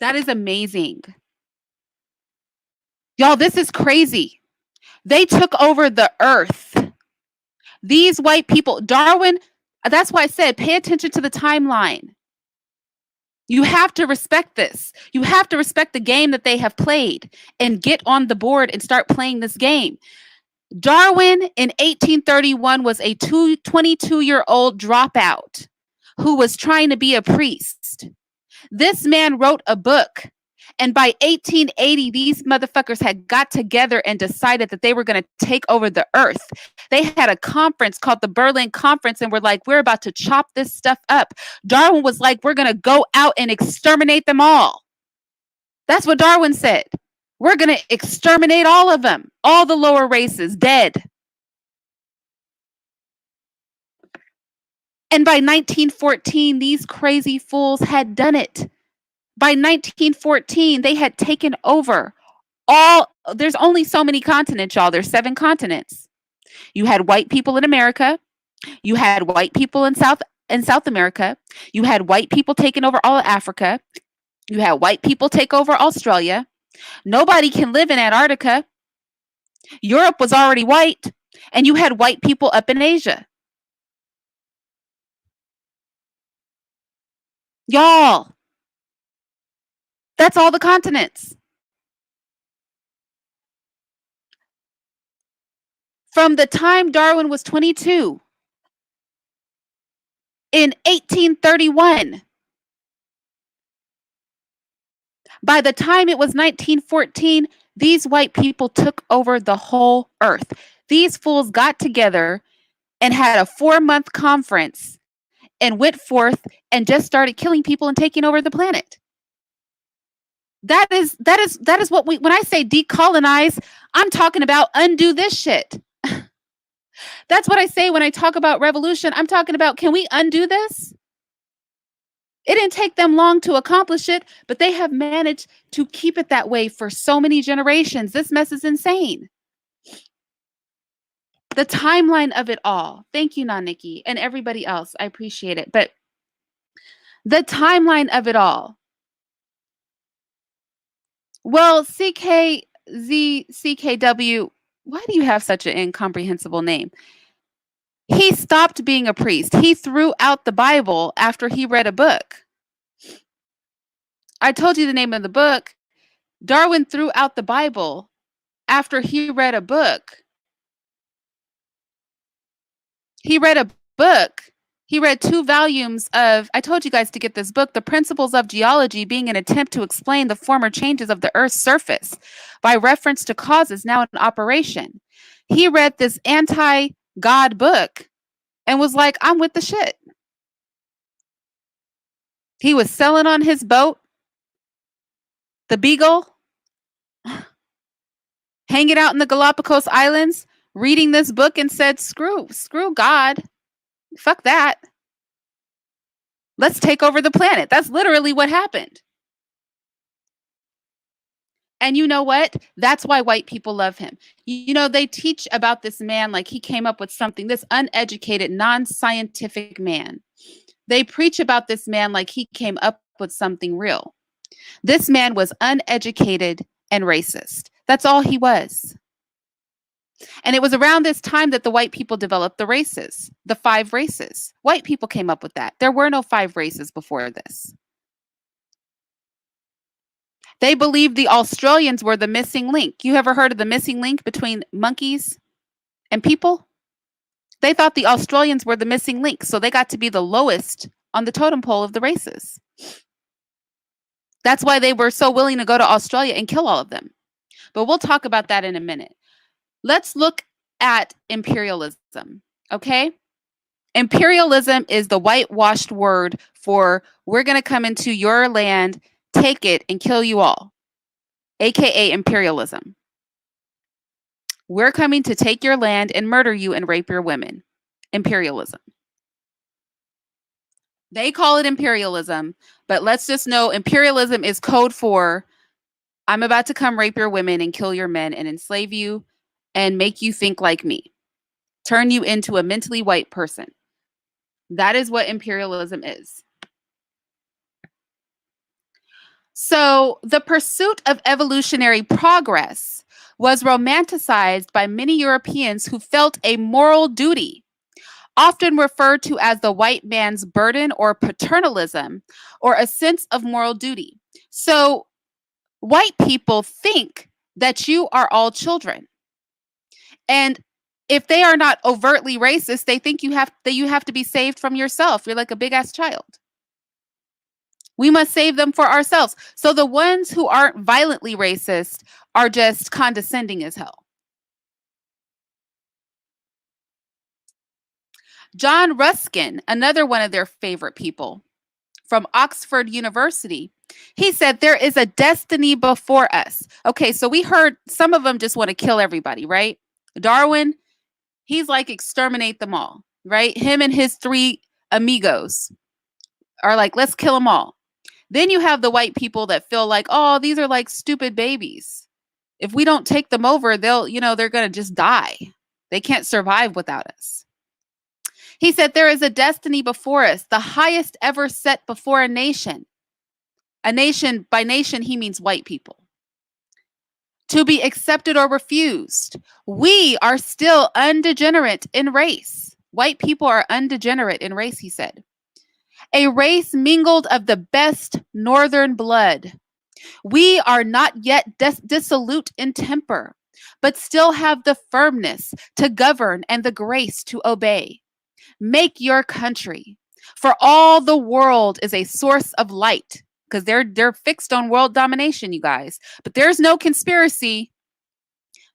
That is amazing. Y'all, this is crazy. They took over the earth. These white people, Darwin, that's why I said pay attention to the timeline. You have to respect this. You have to respect the game that they have played and get on the board and start playing this game. Darwin in 1831 was a 22-year-old dropout who was trying to be a priest. This man wrote a book. And by 1880, these motherfuckers had got together and decided that they were going to take over the earth. They had a conference called the Berlin Conference and were like, we're about to chop this stuff up. Darwin was like, we're going to go out and exterminate them all. That's what Darwin said. We're going to exterminate all of them, all the lower races, dead. And by 1914, these crazy fools had done it. By 1914, they had taken over there's only so many continents, y'all. There's 7 continents. You had white people in America. You had white people in South America. You had white people taking over all of Africa. You had white people take over Australia. Nobody can live in Antarctica. Europe was already white. And you had white people up in Asia. Y'all, that's all the continents. From the time Darwin was 22 in 1831, by the time it was 1914, these white people took over the whole earth. These fools got together and had a 4-month conference and went forth and just started killing people and taking over the planet. That is what when I say decolonize, I'm talking about undo this shit. That's what I say when I talk about revolution. I'm talking about, can we undo this? It didn't take them long to accomplish it, but they have managed to keep it that way for so many generations. This mess is insane. The timeline of it all. Thank you, Naniki, and everybody else. I appreciate it. But the timeline of it all. Well, CKZCKW, why do you have such an incomprehensible name? He stopped being a priest. He threw out the Bible after he read a book. I told you the name of the book. Darwin threw out the Bible after he read a book. He read a book. He read 2 volumes of, I told you guys to get this book, The Principles of Geology, being an attempt to explain the former changes of the Earth's surface by reference to causes now in operation. He read this anti-God book and was like, I'm with the shit. He was sailing on his boat, the Beagle, hanging out in the Galapagos Islands, reading this book and said, screw God. Fuck that. Let's take over the planet. That's literally what happened. And you know what? That's why white people love him. You know, they teach about this man like he came up with something, this uneducated, non-scientific man. They preach about this man like he came up with something real. This man was uneducated and racist. That's all he was. And it was around this time that the white people developed the races, the 5 races. White people came up with that. There were no 5 races before this. They believed the Australians were the missing link. You ever heard of the missing link between monkeys and people? They thought the Australians were the missing link, so they got to be the lowest on the totem pole of the races. That's why they were so willing to go to Australia and kill all of them. But we'll talk about that in a minute. Let's look at imperialism, okay? Imperialism is the whitewashed word for we're going to come into your land, take it, and kill you all, aka imperialism. We're coming to take your land and murder you and rape your women. Imperialism. They call it imperialism, but let's just know imperialism is code for I'm about to come rape your women and kill your men and enslave you and make you think like me. Turn you into a mentally white person. That is what imperialism is. So the pursuit of evolutionary progress was romanticized by many Europeans who felt a moral duty, often referred to as the white man's burden or paternalism, or a sense of moral duty. So white people think that you are all children. And if they are not overtly racist, they think you have to be saved from yourself. You're like a big ass child. We must save them for ourselves. So the ones who aren't violently racist are just condescending as hell. John Ruskin, another one of their favorite people from Oxford University, he said there is a destiny before us. Okay, so we heard some of them just want to kill everybody, right? Darwin, he's like exterminate them all, right? Him and his 3 amigos are like, let's kill them all. Then you have the white people that feel like, oh, these are like stupid babies. If we don't take them over, they're going to just die. They can't survive without us. He said there is a destiny before us, the highest ever set before a nation. A nation, by nation, he means white people. To be accepted or refused. We are still undegenerate in race. White people are undegenerate in race, he said. A race mingled of the best northern blood. We are not yet dissolute in temper, but still have the firmness to govern and the grace to obey. Make your country, for all the world is a source of light, because they're fixed on world domination, you guys. But there's no conspiracy.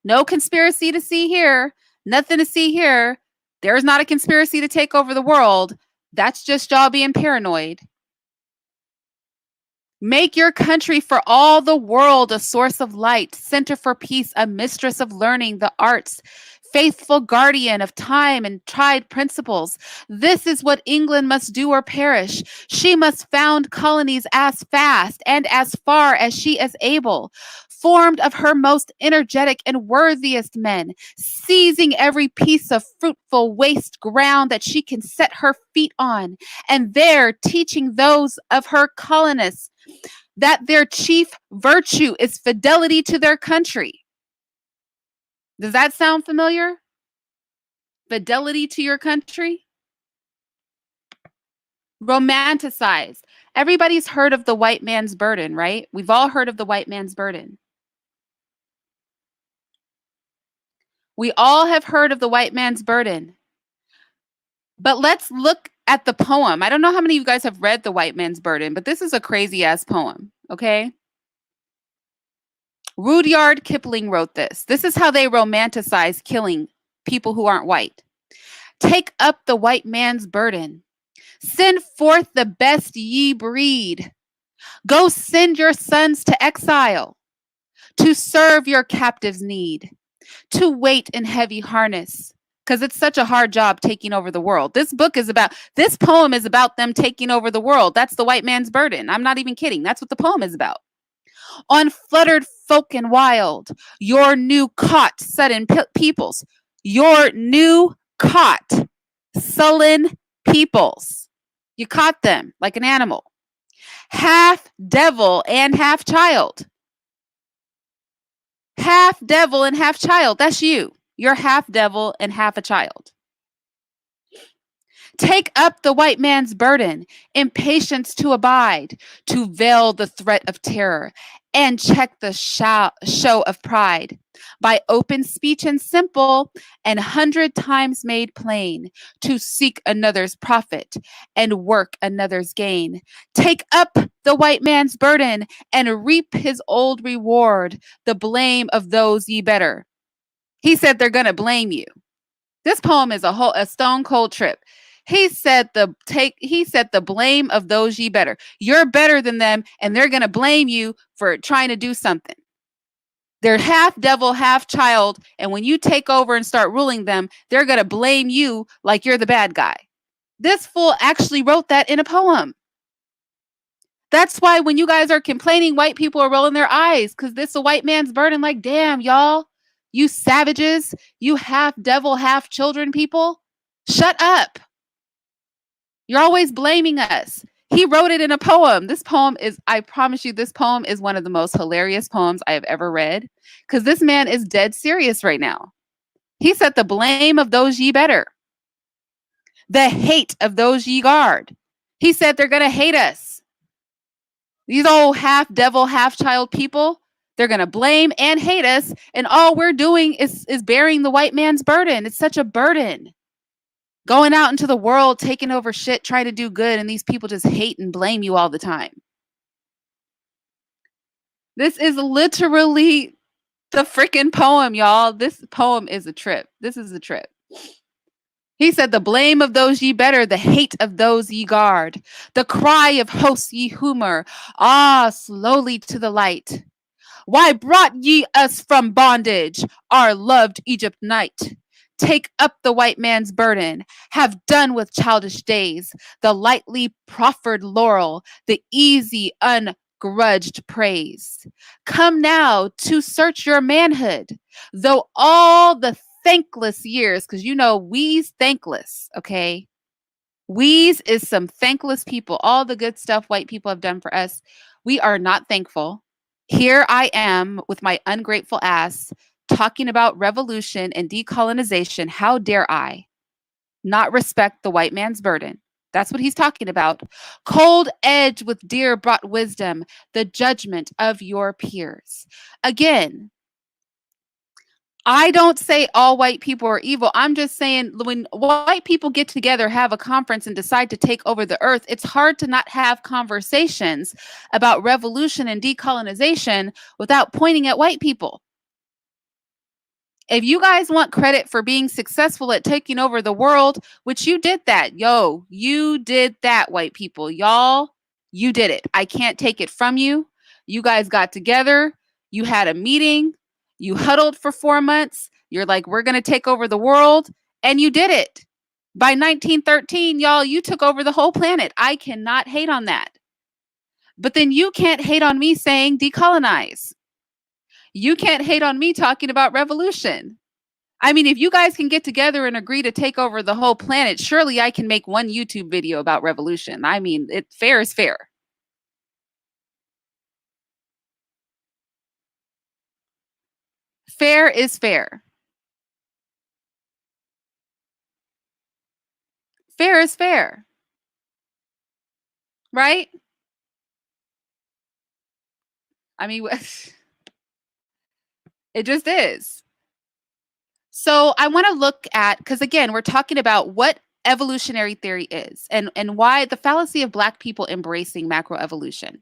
No conspiracy to see here. Nothing to see here. There's not a conspiracy to take over the world. That's just y'all being paranoid. Make your country for all the world a source of light, center for peace, a mistress of learning, the arts, faithful guardian of time and tried principles. This is what England must do or perish. She must found colonies as fast and as far as she is able. formed of her most energetic and worthiest men, seizing every piece of fruitful waste ground that she can set her feet on, and there teaching those of her colonists that their chief virtue is fidelity to their country. Does that sound familiar? Fidelity to your country? Romanticized. Everybody's heard of the white man's burden, right? We've all heard of the white man's burden. We all have heard of the white man's burden. But let's look at the poem. I don't know how many of you guys have read The White Man's Burden, but this is a crazy ass poem, okay? Rudyard Kipling wrote this. This is how they romanticize killing people who aren't white. Take up the white man's burden. Send forth the best ye breed. Go send your sons to exile, to serve your captives' need, to wait in heavy harness, because it's such a hard job taking over the world. This poem is about them taking over the world. That's the white man's burden. I'm not even kidding. That's what the poem is about. On fluttered folk and wild, your new caught sudden peoples, your new caught sullen peoples. You caught them like an animal. Half devil and half child. Half devil and half child. That's you. You're half devil and half a child. Take up the white man's burden, impatience to abide, to veil the threat of terror, and check the show of pride. By open speech and simple, and 100 times made plain, to seek another's profit and work another's gain. Take up the white man's burden and reap his old reward, the blame of those ye better. He said they're going to blame you. This poem is a stone cold trip. He said the blame of those ye better. You're better than them, and they're going to blame you for trying to do something. They're half devil, half child, and when you take over and start ruling them, they're going to blame you like you're the bad guy. This fool actually wrote that in a poem. That's why when you guys are complaining, white people are rolling their eyes, because this is a white man's burden. Like, damn, y'all, you savages, you half devil, half children people, shut up. You're always blaming us. He wrote it in a poem. This poem is, I promise you, this poem is one of the most hilarious poems I have ever read, because this man is dead serious right now. He said the blame of those ye better, the hate of those ye guard. He said they're going to hate us. These old half devil, half child people, they're going to blame and hate us. And all we're doing is bearing the white man's burden. It's such a burden. Going out into the world, taking over shit, trying to do good, and these people just hate and blame you all the time. This is literally the freaking poem, y'all. This poem is a trip. This is a trip. He said, the blame of those ye better, the hate of those ye guard, the cry of hosts ye humor, slowly to the light. Why brought ye us from bondage, our loved Egypt night? Take up the white man's burden, have done with childish days, the lightly proffered laurel, the easy, ungrudged praise. Come now to search your manhood, though all the thankless years, because you know we's thankless, okay? We's is some thankless people. All the good stuff white people have done for us, we are not thankful. Here I am with my ungrateful ass talking about revolution and decolonization. How dare I not respect the white man's burden? That's what he's talking about. Cold edge with dear brought wisdom, the judgment of your peers. Again, I don't say all white people are evil. I'm just saying when white people get together, have a conference, and decide to take over the earth, it's hard to not have conversations about revolution and decolonization without pointing at white people. If you guys want credit for being successful at taking over the world, which you did that, you did that, white people, y'all, you did it. I can't take it from you. You guys got together, you had a meeting, you huddled for 4 months. You're like, we're going to take over the world. And you did it. By 1913, y'all, you took over the whole planet. I cannot hate on that. But then you can't hate on me saying decolonize. You can't hate on me talking about revolution. I mean, if you guys can get together and agree to take over the whole planet, surely I can make one YouTube video about revolution. I mean, fair is fair. Fair is fair. Fair is fair. Right? I mean, it just is. So I want to look at, because again, we're talking about what evolutionary theory is and why the fallacy of Black people embracing macroevolution,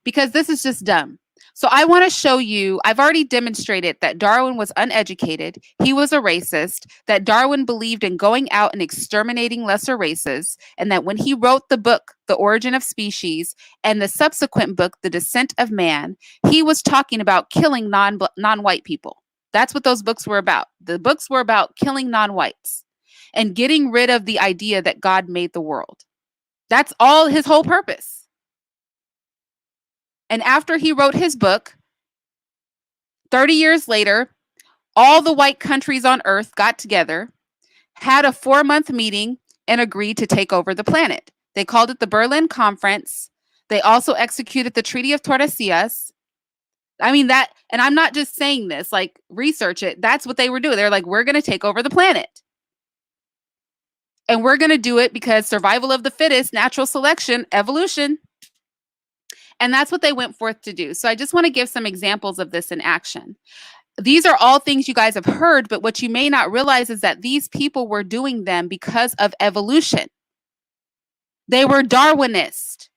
because this is just dumb. So I want to show you, I've already demonstrated that Darwin was uneducated, he was a racist, that Darwin believed in going out and exterminating lesser races, and that when he wrote the book, The Origin of Species, and the subsequent book, The Descent of Man, he was talking about killing non-white people. That's what those books were about. The books were about killing non-whites and getting rid of the idea that God made the world. That's all his whole purpose. And after he wrote his book, 30 years later, all the white countries on earth got together, had a 4-month meeting, and agreed to take over the planet. They called it the Berlin Conference. They also executed the Treaty of Tordesillas. I mean, that, and I'm not just saying this, like, research it. That's what they were doing. They're like, we're going to take over the planet. And we're going to do it because survival of the fittest, natural selection, evolution. And that's what they went forth to do. So I just want to give some examples of this in action. These are all things you guys have heard, but what you may not realize is that these people were doing them because of evolution. They were Darwinist.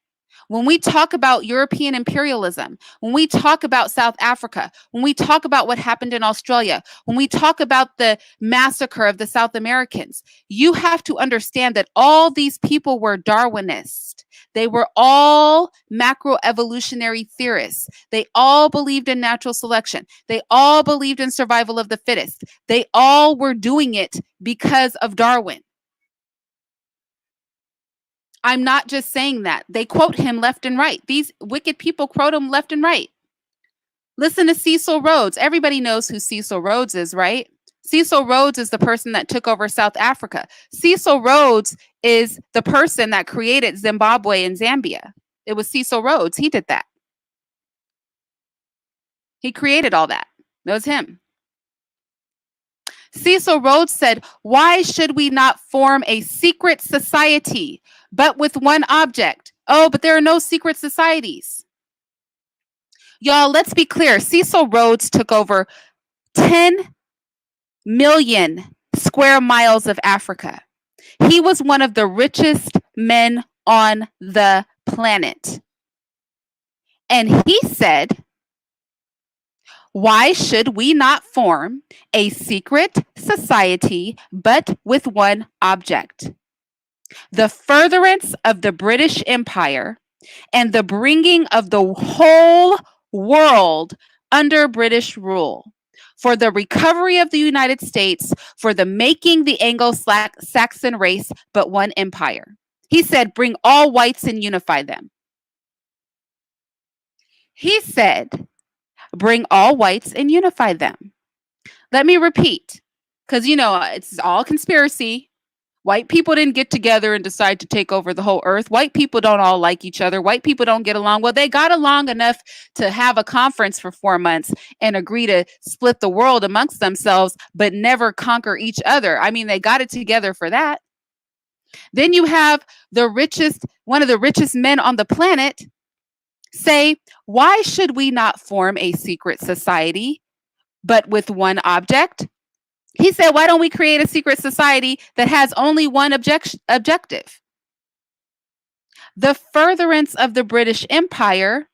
When we talk about European imperialism, when we talk about South Africa, when we talk about what happened in Australia, when we talk about the massacre of the South Americans, you have to understand that all these people were Darwinist. They were all macroevolutionary theorists. They all believed in natural selection. They all believed in survival of the fittest. They all were doing it because of Darwin. I'm not just saying that. They quote him left and right. These wicked people quote him left and right. Listen to Cecil Rhodes. Everybody knows who Cecil Rhodes is, right? Cecil Rhodes is the person that took over South Africa. Cecil Rhodes is the person that created Zimbabwe and Zambia. It was Cecil Rhodes. He did that. He created all that. It was him. Cecil Rhodes said, why should we not form a secret society, but with one object? Oh, but there are no secret societies. Y'all, let's be clear. Cecil Rhodes took over 10 million square miles of Africa. He was one of the richest men on the planet. And he said, why should we not form a secret society, but with one object? The furtherance of the British Empire and the bringing of the whole world under British rule, for the recovery of the United States, for the making the Anglo-Saxon race but one empire. He said, bring all whites and unify them. He said, bring all whites and unify them. Let me repeat, because, you know, it's all conspiracy. White people didn't get together and decide to take over the whole earth. White people don't all like each other. White people don't get along. Well, they got along enough to have a conference for 4 months and agree to split the world amongst themselves, but never conquer each other. I mean, they got it together for that. Then you have one of the richest men on the planet say, why should we not form a secret society, but with one object? He said, why don't we create a secret society that has only one objective? The furtherance of the British Empire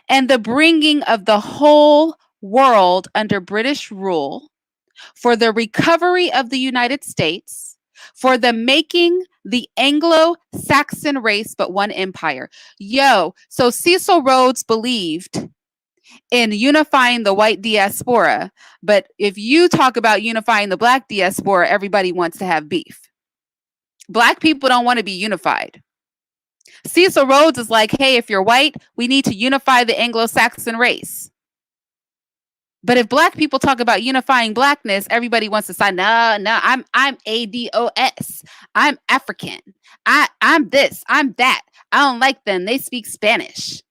and the bringing of the whole world under British rule, for the recovery of the United States, for the making the Anglo-Saxon race but one empire. So Cecil Rhodes believed in unifying the white diaspora, but if you talk about unifying the Black diaspora, everybody wants to have beef. Black people don't want to be unified. Cecil Rhodes is like, hey, if you're white, we need to unify the Anglo-Saxon race. But if black people talk about unifying blackness, everybody wants to say, no, no, I'm ADOS. I'm African. I'm this, I'm that. I don't like them. They speak Spanish.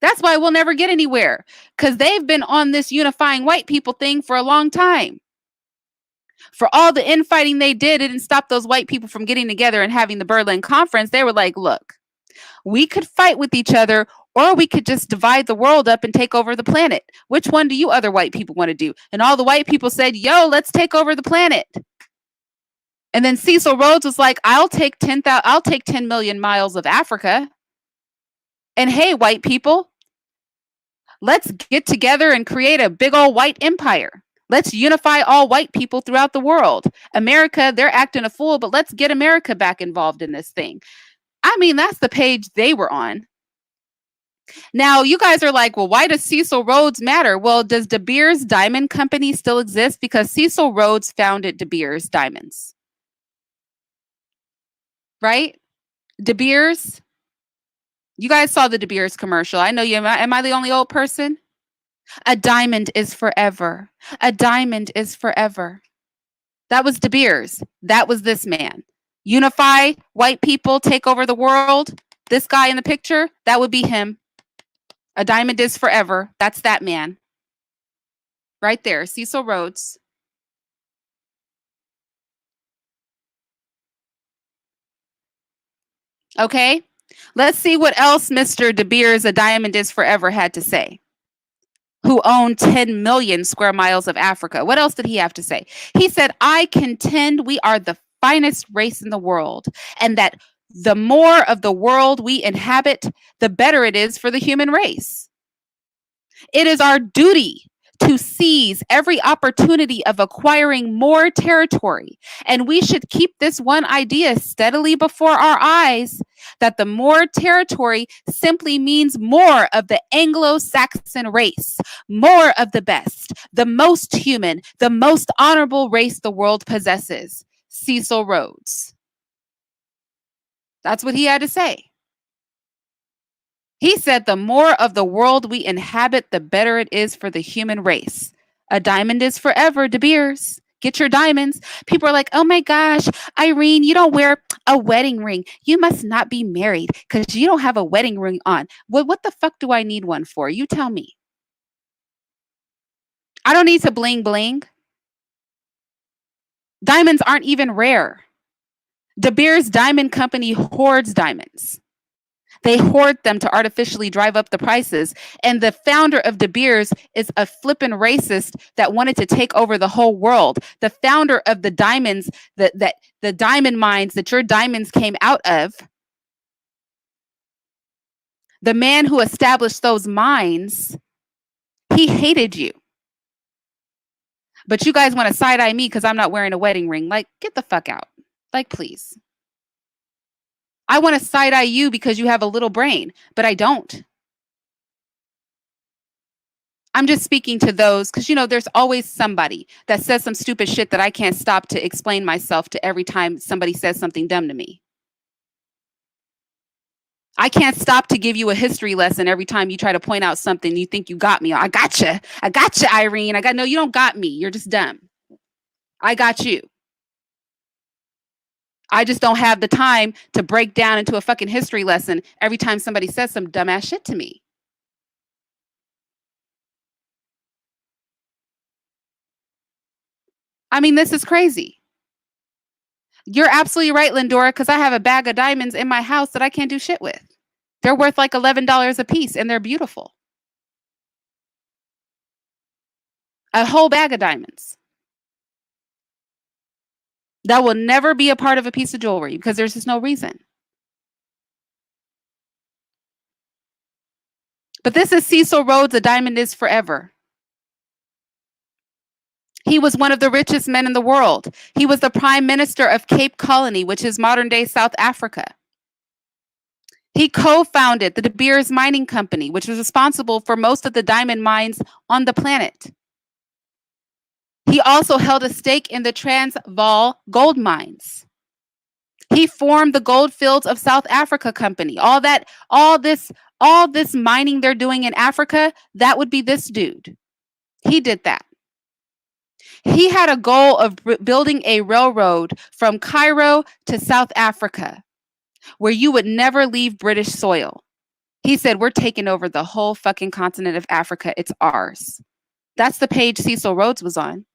That's why we'll never get anywhere. Because they've been on this unifying white people thing for a long time. For all the infighting they did, it didn't stop those white people from getting together and having the Berlin Conference. They were like, look, we could fight with each other, or we could just divide the world up and take over the planet. Which one do you other white people want to do? And all the white people said, yo, let's take over the planet. And then Cecil Rhodes was like, I'll take 10 million miles of Africa. And hey, white people, let's get together and create a big old white empire. Let's unify all white people throughout the world. America, they're acting a fool, but let's get America back involved in this thing. I mean, that's the page they were on. Now, you guys are like, well, why does Cecil Rhodes matter? Well, does De Beers Diamond Company still exist? Because Cecil Rhodes founded De Beers Diamonds. Right? De Beers. You guys saw the De Beers commercial. I know you. Am I the only old person? A diamond is forever. A diamond is forever. That was De Beers. That was this man. Unify white people, take over the world. This guy in the picture, that would be him. A diamond is forever. That's that man. Right there, Cecil Rhodes. Okay, let's see what else Mr. De Beers, A Diamond is Forever, had to say. Who owned 10 million square miles of Africa. What else did he have to say? He said, I contend we are the finest race in the world, and that the more of the world we inhabit, the better it is for the human race. It is our duty to seize every opportunity of acquiring more territory. And we should keep this one idea steadily before our eyes, that the more territory simply means more of the Anglo-Saxon race, more of the best, the most human, the most honorable race the world possesses. Cecil Rhodes. That's what he had to say. He said, the more of the world we inhabit, the better it is for the human race. A diamond is forever, De Beers. Get your diamonds. People are like, oh my gosh, Irene, you don't wear a wedding ring. You must not be married because you don't have a wedding ring on. Well, what the fuck do I need one for? You tell me. I don't need to bling bling. Diamonds aren't even rare. De Beers Diamond Company hoards diamonds. They hoard them to artificially drive up the prices. And the founder of De Beers is a flippin' racist that wanted to take over the whole world. The founder of the diamonds, the diamond mines that your diamonds came out of, the man who established those mines, he hated you. But you guys want to side-eye me because I'm not wearing a wedding ring. Like, get the fuck out. Like, please. I want to side-eye you because you have a little brain, but I don't. I'm just speaking to those because, there's always somebody that says some stupid shit that I can't stop to explain myself to every time somebody says something dumb to me. I can't stop to give you a history lesson every time you try to point out something you think you got me. I gotcha, Irene. No, you don't got me. You're just dumb. I got you. I just don't have the time to break down into a fucking history lesson every time somebody says some dumbass shit to me. I mean, this is crazy. You're absolutely right, Lindora, because I have a bag of diamonds in my house that I can't do shit with. They're worth like $11 a piece, and they're beautiful. A whole bag of diamonds. That will never be a part of a piece of jewelry because there's just no reason. But this is Cecil Rhodes, A Diamond is Forever. He was one of the richest men in the world. He was the prime minister of Cape Colony, which is modern-day South Africa. He co-founded the De Beers Mining Company, which was responsible for most of the diamond mines on the planet. He also held a stake in the Transvaal gold mines. He formed the Goldfields of South Africa Company. All this mining they're doing in Africa, that would be this dude. He did that. He had a goal of building a railroad from Cairo to South Africa where you would never leave British soil. He said, we're taking over the whole fucking continent of Africa. It's ours. That's the page Cecil Rhodes was on.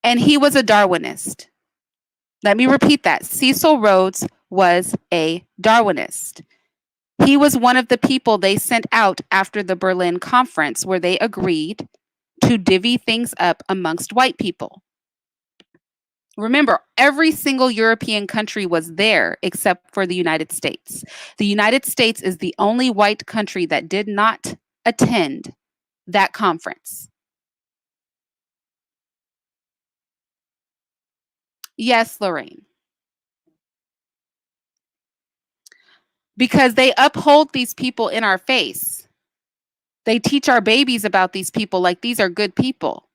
And he was a Darwinist. Let me repeat that. Cecil Rhodes was a Darwinist. He was one of the people they sent out after the Berlin Conference where they agreed to divvy things up amongst white people. Remember, every single European country was there except for the United States. The United States is the only white country that did not attend that conference. Yes, Lorraine. Because they uphold these people in our face. They teach our babies about these people like these are good people.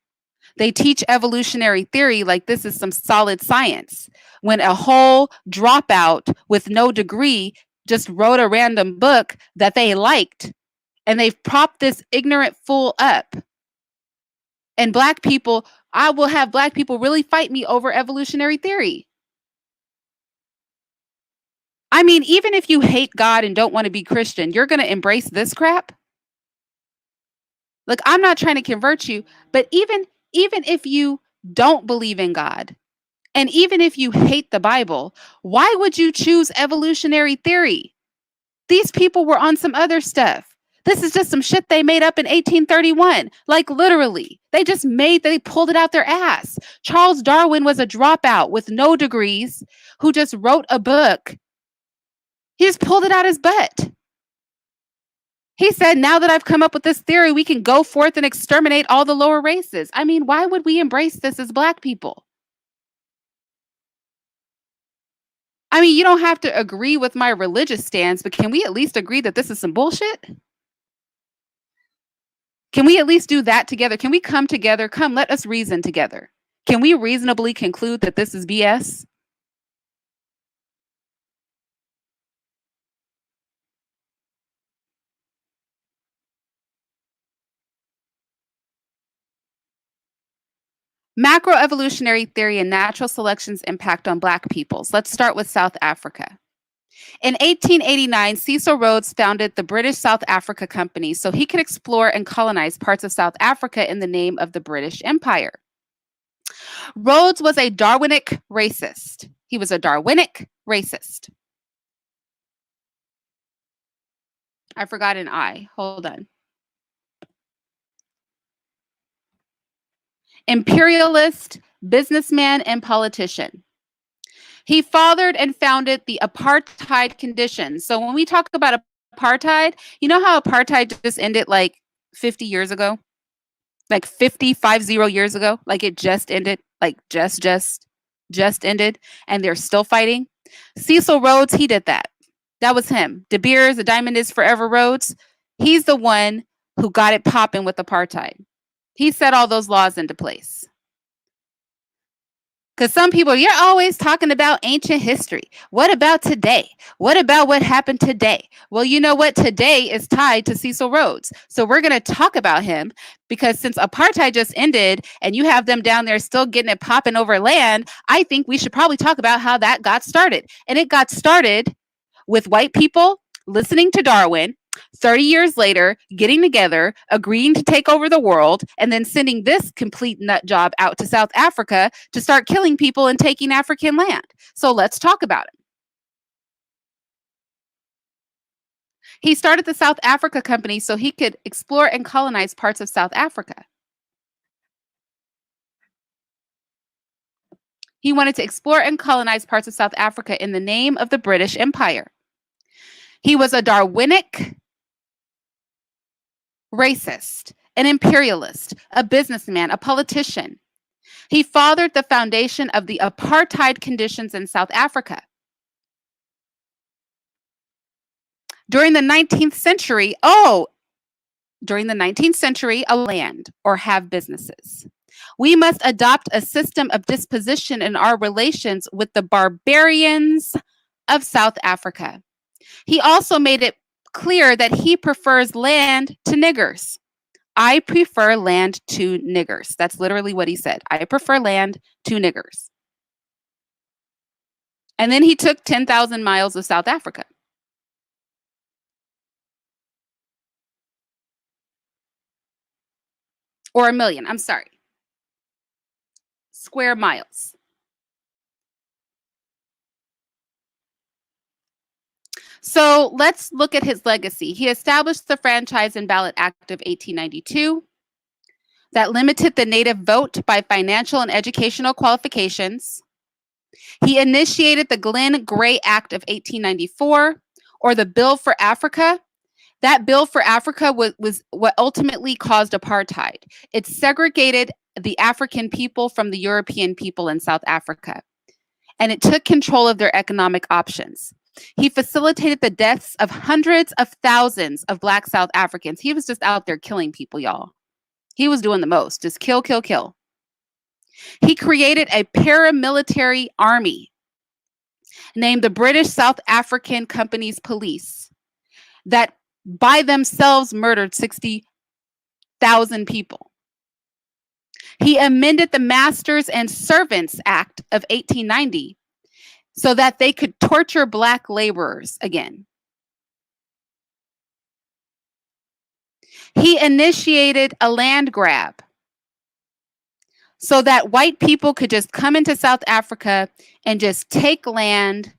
They teach evolutionary theory like this is some solid science. When a whole dropout with no degree just wrote a random book that they liked, and they've propped this ignorant fool up. And black people, I will have black people really fight me over evolutionary theory. I mean, even if you hate God and don't want to be Christian, you're going to embrace this crap? Look, I'm not trying to convert you, but even if you don't believe in God, and even if you hate the Bible, why would you choose evolutionary theory? These people were on some other stuff. This is just some shit they made up in 1831. Like literally, they pulled it out their ass. Charles Darwin was a dropout with no degrees who just wrote a book. He just pulled it out his butt. He said, now that I've come up with this theory, we can go forth and exterminate all the lower races. I mean, why would we embrace this as black people? I mean, you don't have to agree with my religious stance, but can we at least agree that this is some bullshit? Can we at least do that together? Can we come together? Come, let us reason together. Can we reasonably conclude that this is BS? Macroevolutionary theory and natural selection's impact on black peoples. Let's start with South Africa. In 1889, Cecil Rhodes founded the British South Africa Company so he could explore and colonize parts of South Africa in the name of the British Empire. Rhodes was a Darwinic racist. He was a Darwinic racist. I forgot an I. Hold on. Imperialist, businessman, and politician. He fathered and founded the apartheid conditions. So when we talk about apartheid, you know how apartheid just ended like 50 years ago? Like 50 years ago? Like it just ended, like just ended, and they're still fighting. Cecil Rhodes, he did that. That was him. De Beers, the diamond is forever Rhodes. He's the one who got it popping with apartheid. He set all those laws into place. Because some people, you're always talking about ancient history. What about today? What about what happened today? Well, you know what? Today is tied to Cecil Rhodes. So we're going to talk about him because since apartheid just ended and you have them down there still getting it popping over land, I think we should probably talk about how that got started. And it got started with white people listening to Darwin, 30 years later, getting together, agreeing to take over the world, and then sending this complete nut job out to South Africa to start killing people and taking African land. So let's talk about it. He started the South Africa Company so he could explore and colonize parts of South Africa. He wanted to explore and colonize parts of South Africa in the name of the British Empire. He was a Darwinic racist, an imperialist, a businessman, a politician. He fathered the foundation of the apartheid conditions in South Africa. During the 19th century, a land or have businesses. We must adopt a system of disposition in our relations with the barbarians of South Africa. He also made it clear that he prefers land to niggers. I prefer land to niggers. That's literally what he said. I prefer land to niggers. And then he took 10,000 miles of South Africa. Or a million, I'm sorry. Square miles. So let's look at his legacy. He established the Franchise and Ballot Act of 1892 that limited the native vote by financial and educational qualifications. He initiated the Glenn Gray Act of 1894, or the Bill for Africa. That Bill for Africa was what ultimately caused apartheid. It segregated the African people from the European people in South Africa, and it took control of their economic options. He facilitated the deaths of hundreds of thousands of Black South Africans. He was just out there killing people, y'all. He was doing the most, just kill, kill, kill. He created a paramilitary army named the British South African Company's Police that by themselves murdered 60,000 people. He amended the Masters and Servants Act of 1890 so that they could torture Black laborers again. He initiated a land grab so that white people could just come into South Africa and just take land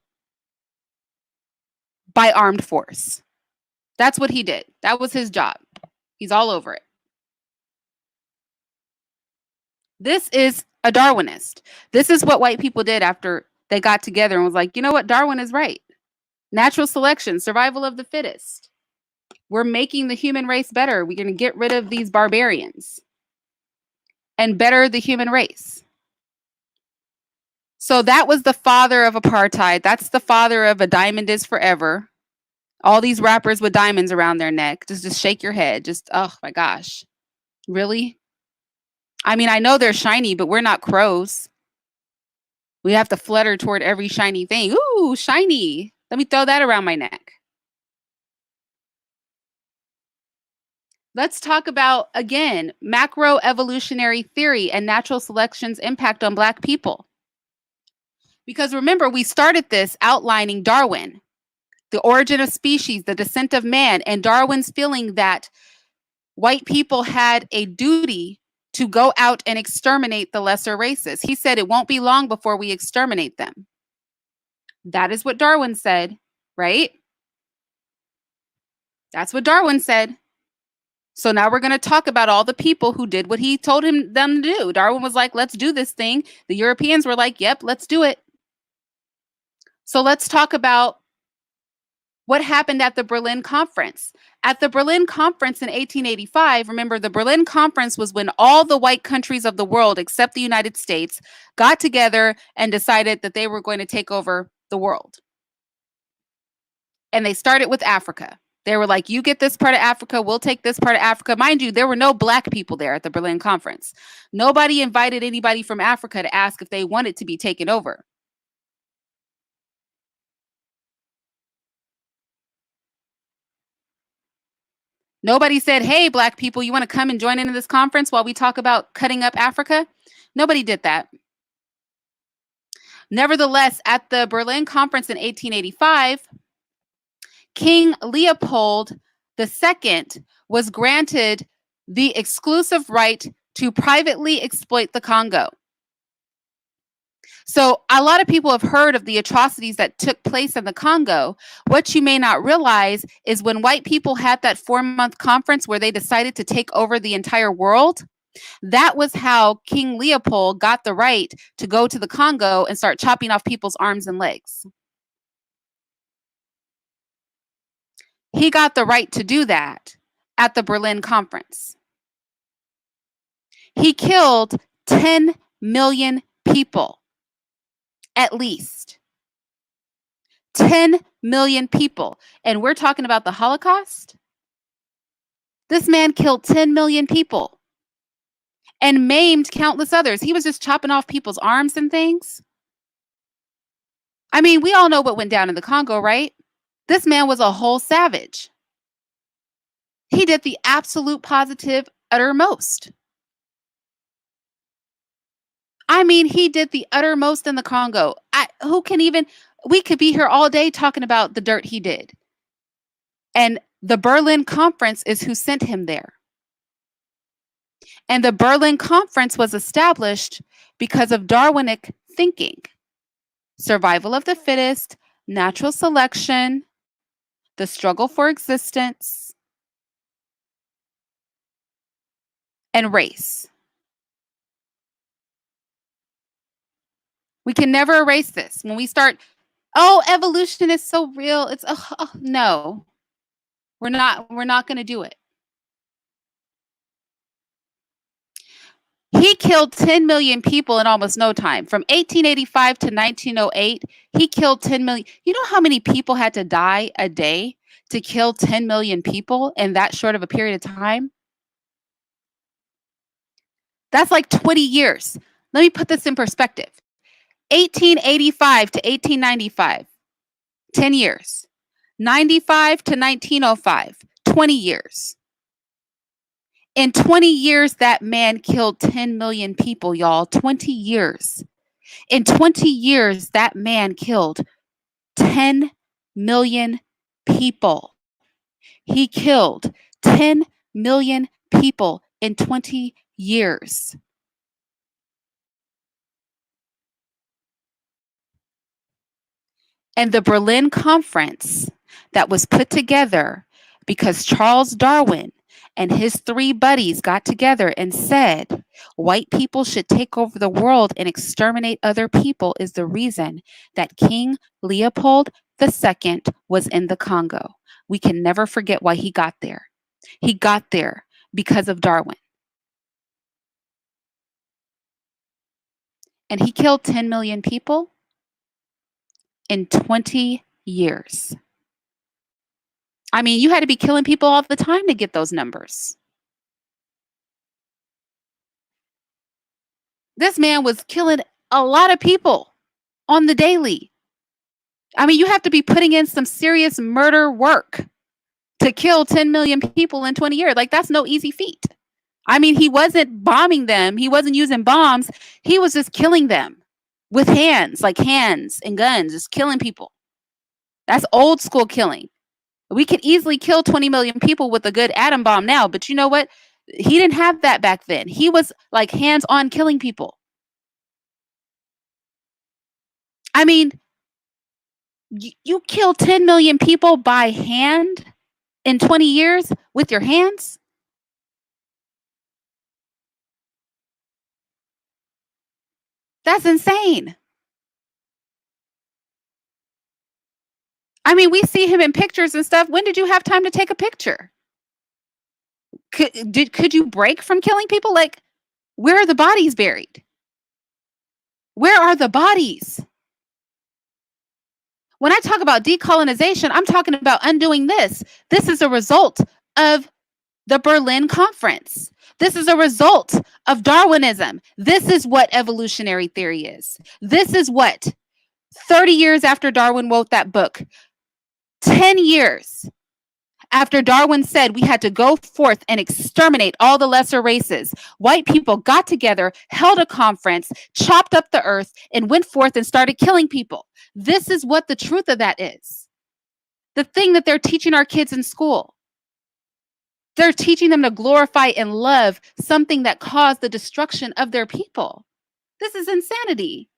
by armed force. That's what he did. That was his job. He's all over it. This is a Darwinist. This is what white people did after they got together and was like, you know what? Darwin is right. Natural selection, survival of the fittest. We're making the human race better. We're going to get rid of these barbarians and better the human race. So that was the father of apartheid. That's the father of A Diamond Is Forever. All these rappers with diamonds around their neck. Just shake your head. Just, oh my gosh. Really? I mean, I know they're shiny, but we're not crows. We have to flutter toward every shiny thing. Ooh, shiny. Let me throw that around my neck. Let's talk about, again, macroevolutionary theory and natural selection's impact on Black people. Because remember, we started this outlining Darwin, the origin of species, the descent of man, and Darwin's feeling that white people had a duty to go out and exterminate the lesser races. He said it won't be long before we exterminate them. That is what Darwin said, right? That's what Darwin said. So now we're going to talk about all the people who did what he told them to do. Darwin was like, let's do this thing. The Europeans were like, yep, let's do it. So let's talk about what happened at the Berlin Conference. At the Berlin Conference in 1885, remember, the Berlin Conference was when all the white countries of the world, except the United States, got together and decided that they were going to take over the world. And they started with Africa. They were like, you get this part of Africa, we'll take this part of Africa. Mind you, there were no Black people there at the Berlin Conference. Nobody invited anybody from Africa to ask if they wanted to be taken over. Nobody said, hey, Black people, you want to come and join into this conference while we talk about cutting up Africa? Nobody did that. Nevertheless, at the Berlin Conference in 1885, King Leopold II was granted the exclusive right to privately exploit the Congo. So a lot of people have heard of the atrocities that took place in the Congo. What you may not realize is when white people had that 4-month conference where they decided to take over the entire world, that was how King Leopold got the right to go to the Congo and start chopping off people's arms and legs. He got the right to do that at the Berlin Conference. He killed 10 million people, at least. 10 million people. And we're talking about the Holocaust? This man killed 10 million people and maimed countless others. He was just chopping off people's arms and things. I mean, we all know what went down in the Congo, right? This man was a whole savage. He did the absolute positive uttermost. I mean, he did the uttermost in the Congo. Who can even, we could be here all day talking about the dirt he did. And the Berlin Conference is who sent him there. And the Berlin Conference was established because of Darwinic thinking: survival of the fittest, natural selection, the struggle for existence, and race. We can never erase this. When we start, oh, evolution is so real. It's no. We're not going to do it. He killed 10 million people in almost no time. From 1885 to 1908, he killed 10 million. You know how many people had to die a day to kill 10 million people in that short of a period of time? That's like 20 years. Let me put this in perspective. 1885 to 1895, 10 years. 95 to 1905, 20 years. In 20 years, that man killed 10 million people, y'all. 20 years. In 20 years, that man killed 10 million people. He killed 10 million people in 20 years. And the Berlin Conference that was put together because Charles Darwin and his three buddies got together and said white people should take over the world and exterminate other people is the reason that King Leopold II was in the Congo. We can never forget why he got there. He got there because of Darwin. And he killed 10 million people in 20 years. I mean, you had to be killing people all the time to get those numbers. This man was killing a lot of people on the daily. I mean, you have to be putting in some serious murder work to kill 10 million people in 20 years. Like, that's no easy feat. I mean, he wasn't bombing them. He wasn't using bombs. He was just killing them with hands, like hands and guns, just killing people. That's old school killing. We could easily kill 20 million people with a good atom bomb now, but you know what? He didn't have that back then. He was like hands-on killing people. I mean, you kill 10 million people by hand in 20 years with your hands? That's insane. I mean, we see him in pictures and stuff. When did you have time to take a picture? Could you break from killing people? Like, where are the bodies buried? Where are the bodies? When I talk about decolonization, I'm talking about undoing this. This is a result of the Berlin Conference. This is a result of Darwinism. This is what evolutionary theory is. This is what 30 years after Darwin wrote that book, 10 years after Darwin said we had to go forth and exterminate all the lesser races, white people got together, held a conference, chopped up the earth, and went forth and started killing people. This is what the truth of that is. The thing that they're teaching our kids in school. They're teaching them to glorify and love something that caused the destruction of their people. This is insanity.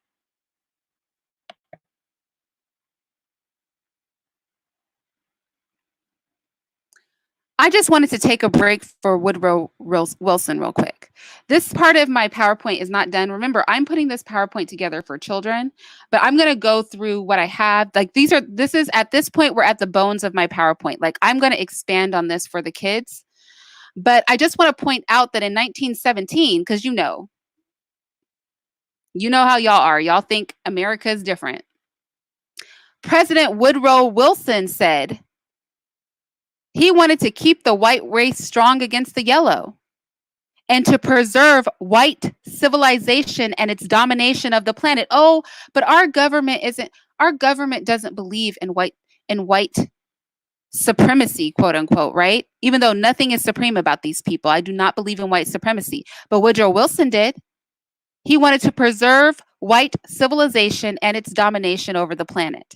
I just wanted to take a break for Woodrow Wilson real quick. This part of my PowerPoint is not done. Remember, I'm putting this PowerPoint together for children, but I'm going to go through what I have. Like this is at this point, we're at the bones of my PowerPoint. Like, I'm going to expand on this for the kids. But I just want to point out that in 1917, because you know how y'all are. Y'all think America is different. President Woodrow Wilson said he wanted to keep the white race strong against the yellow and to preserve white civilization and its domination of the planet. Oh, but our government doesn't believe in white supremacy, quote unquote, right? Even though nothing is supreme about these people. I do not believe in white supremacy. But Woodrow Wilson did. He wanted to preserve white civilization and its domination over the planet.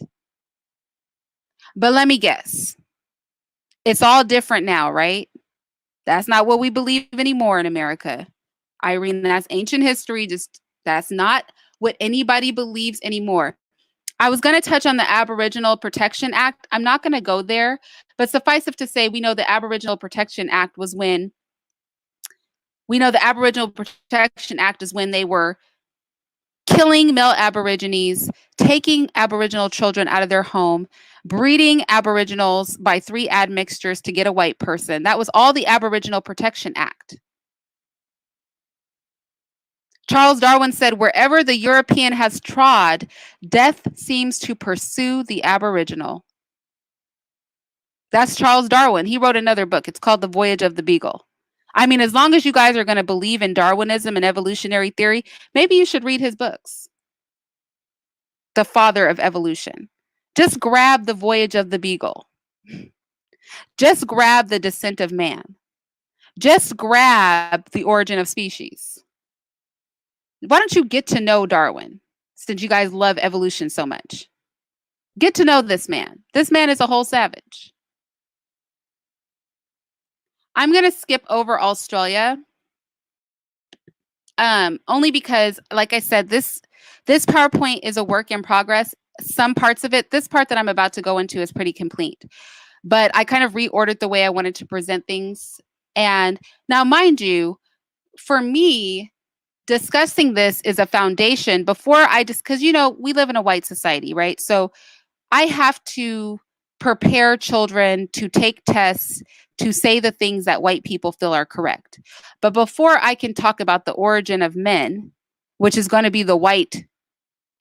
But let me guess, it's all different now, right? That's not what we believe anymore in America. Irene, that's ancient history. Just that's not what anybody believes anymore. I was going to touch on the Aboriginal Protection Act. I'm not going to go there, but suffice it to say, we know the Aboriginal Protection Act was when the Aboriginal Protection Act is when they were killing male Aborigines, taking Aboriginal children out of their home, breeding Aboriginals by 3 admixtures to get a white person. That was all the Aboriginal Protection Act. Charles Darwin said, wherever the European has trod, death seems to pursue the Aboriginal. That's Charles Darwin. He wrote another book. It's called The Voyage of the Beagle. I mean, as long as you guys are going to believe in Darwinism and evolutionary theory, maybe you should read his books. The father of evolution. Just grab The Voyage of the Beagle. Just grab The Descent of Man. Just grab The Origin of Species. Why don't you get to know Darwin, since you guys love evolution so much? Get to know this man. This man is a whole savage. I'm going to skip over Australia, only because, like I said, this PowerPoint is a work in progress. Some parts of it, this part that I'm about to go into is pretty complete. But I kind of reordered the way I wanted to present things. And now, mind you, for me, discussing this is a foundation before I just, because, we live in a white society, right? So I have to prepare children to take tests to say the things that white people feel are correct. But before I can talk about the origin of men, which is going to be the white,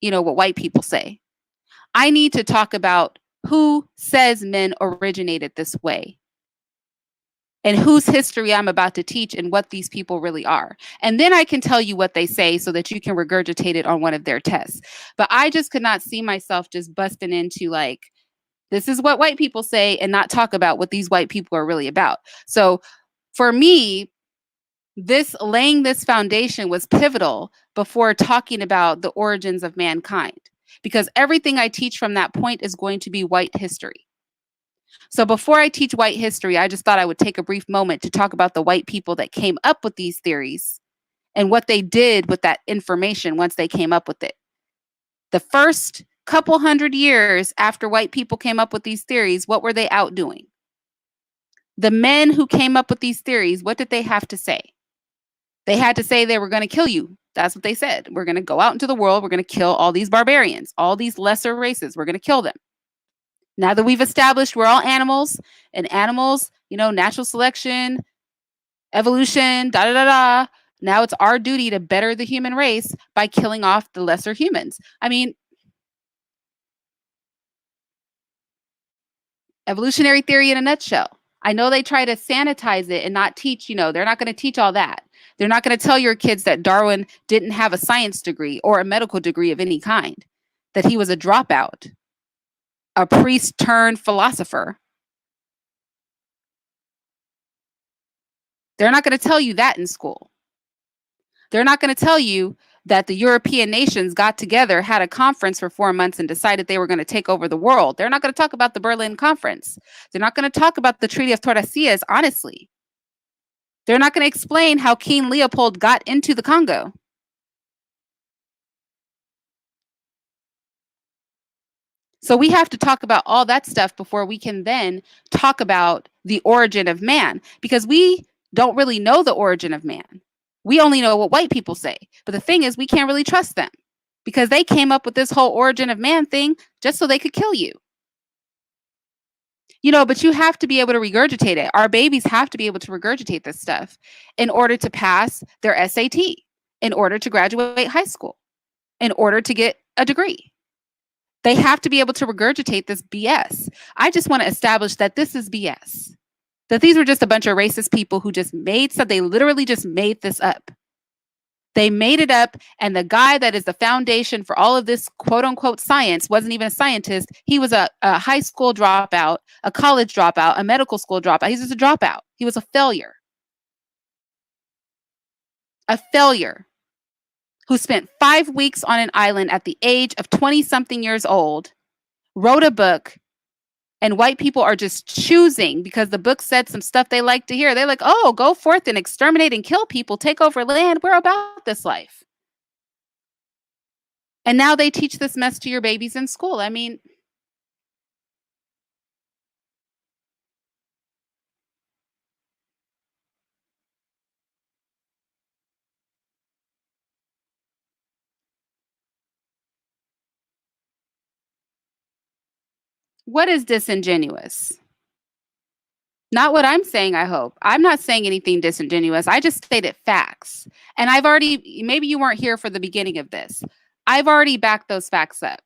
what white people say, I need to talk about who says men originated this way and whose history I'm about to teach and what these people really are. And then I can tell you what they say so that you can regurgitate it on one of their tests. But I just could not see myself just busting into like, this is what white people say and not talk about what these white people are really about. So for me, laying this foundation was pivotal before talking about the origins of mankind, because everything I teach from that point is going to be white history. So before I teach white history, I just thought I would take a brief moment to talk about the white people that came up with these theories and what they did with that information once they came up with it. The first couple hundred years after white people came up with these theories, what were they out doing? The men who came up with these theories, what did they have to say? They had to say they were going to kill you. That's what they said. We're going to go out into the world. We're going to kill all these barbarians, all these lesser races. We're going to kill them. Now that we've established we're all animals, and animals, natural selection, evolution, da da da da. Now it's our duty to better the human race by killing off the lesser humans. I mean, evolutionary theory in a nutshell. I know they try to sanitize it and not teach, they're not going to teach all that. They're not going to tell your kids that Darwin didn't have a science degree or a medical degree of any kind, that he was a dropout, a priest turned philosopher. They're not going to tell you that in school. They're not going to tell you that the European nations got together, had a conference for 4 months and decided they were going to take over the world. They're not going to talk about the Berlin Conference. They're not going to talk about the Treaty of Tordesillas, honestly. They're not going to explain how King Leopold got into the Congo. So we have to talk about all that stuff before we can then talk about the origin of man, because we don't really know the origin of man. We only know what white people say. But the thing is, we can't really trust them because they came up with this whole origin of man thing just so they could kill you. But you have to be able to regurgitate it. Our babies have to be able to regurgitate this stuff in order to pass their SAT, in order to graduate high school, in order to get a degree. They have to be able to regurgitate this BS. I just want to establish that this is BS. That these were just a bunch of racist people who just they literally just made this up. They made it up, and the guy that is the foundation for all of this quote unquote science wasn't even a scientist. He was a high school dropout, a college dropout, a medical school dropout. He's just a dropout. He was a failure. A failure who spent 5 weeks on an island at the age of 20 something years old, wrote a book, and white people are just choosing because the book said some stuff they like to hear. They're like, oh, go forth and exterminate and kill people, take over land. We're about this life. And now they teach this mess to your babies in school. I mean, what is disingenuous? Not what I'm saying, I hope. I'm not saying anything disingenuous. I just stated facts. And I've already, maybe you weren't here for the beginning of this. I've already backed those facts up.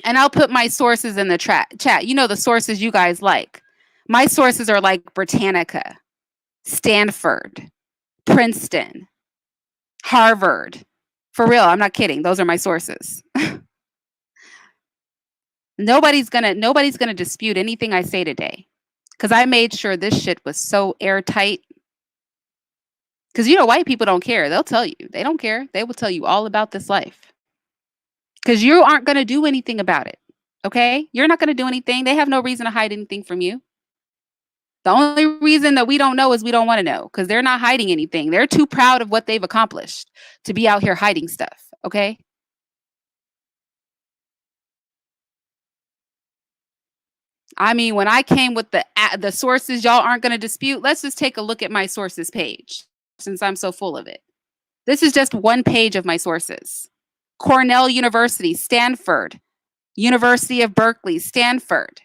And I'll put my sources in the chat. You know, the sources you guys like. My sources are like Britannica, Stanford, Princeton, Harvard. For real, I'm not kidding. Those are my sources. Nobody's gonna dispute anything I say today. Because I made sure this shit was so airtight. Because you know, white people don't care. They'll tell you. They don't care. They will tell you all about this life. Because you aren't gonna do anything about it. Okay? You're not gonna do anything. They have no reason to hide anything from you. The only reason that we don't know is we don't want to know, because they're not hiding anything. They're too proud of what they've accomplished to be out here hiding stuff. Okay? I mean, when I came with the sources y'all aren't going to dispute, let's just take a look at my sources page since I'm so full of it. This is just one page of my sources. Cornell University, Stanford, University of Berkeley, Stanford,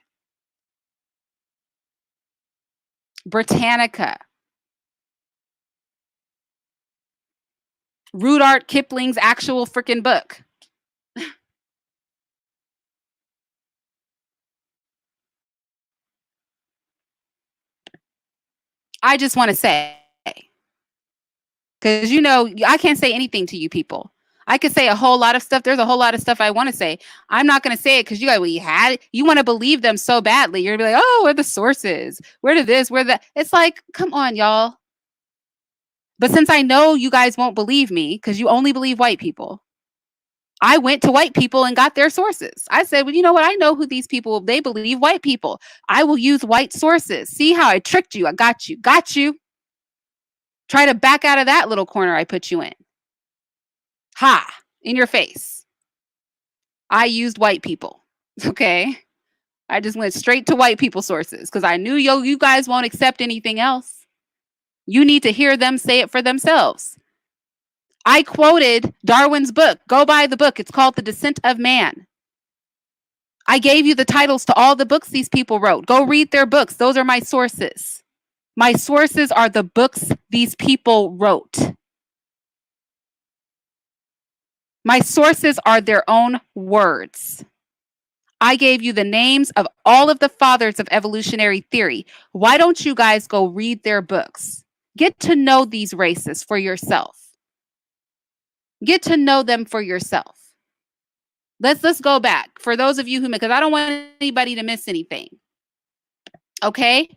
Britannica, Rudyard Kipling's actual freaking book. I just want to say, because you know, I can't say anything to you people. I could say a whole lot of stuff. There's a whole lot of stuff I want to say. I'm not going to say it because you guys, you want to believe them so badly. You're going to be like, oh, where are the sources? Where did this? Where that? It's like, come on, y'all. But since I know you guys won't believe me because you only believe white people, I went to white people and got their sources. I said, well, you know what? I know who these people, they believe white people. I will use white sources. See how I tricked you? I got you. Got you. Try to back out of that little corner I put you in. Ha! In your face. I used white people. Okay? I just went straight to white people sources because I knew you guys won't accept anything else. You need to hear them say it for themselves. I quoted Darwin's book. Go buy the book. It's called The Descent of Man. I gave you the titles to all the books these people wrote. Go read their books. Those are my sources. My sources are the books these people wrote. My sources are their own words. I gave you the names of all of the fathers of evolutionary theory. Why don't you guys go read their books? Get to know these races for yourself. Get to know them for yourself. Let's go back. For those of you who, because I don't want anybody to miss anything. Okay?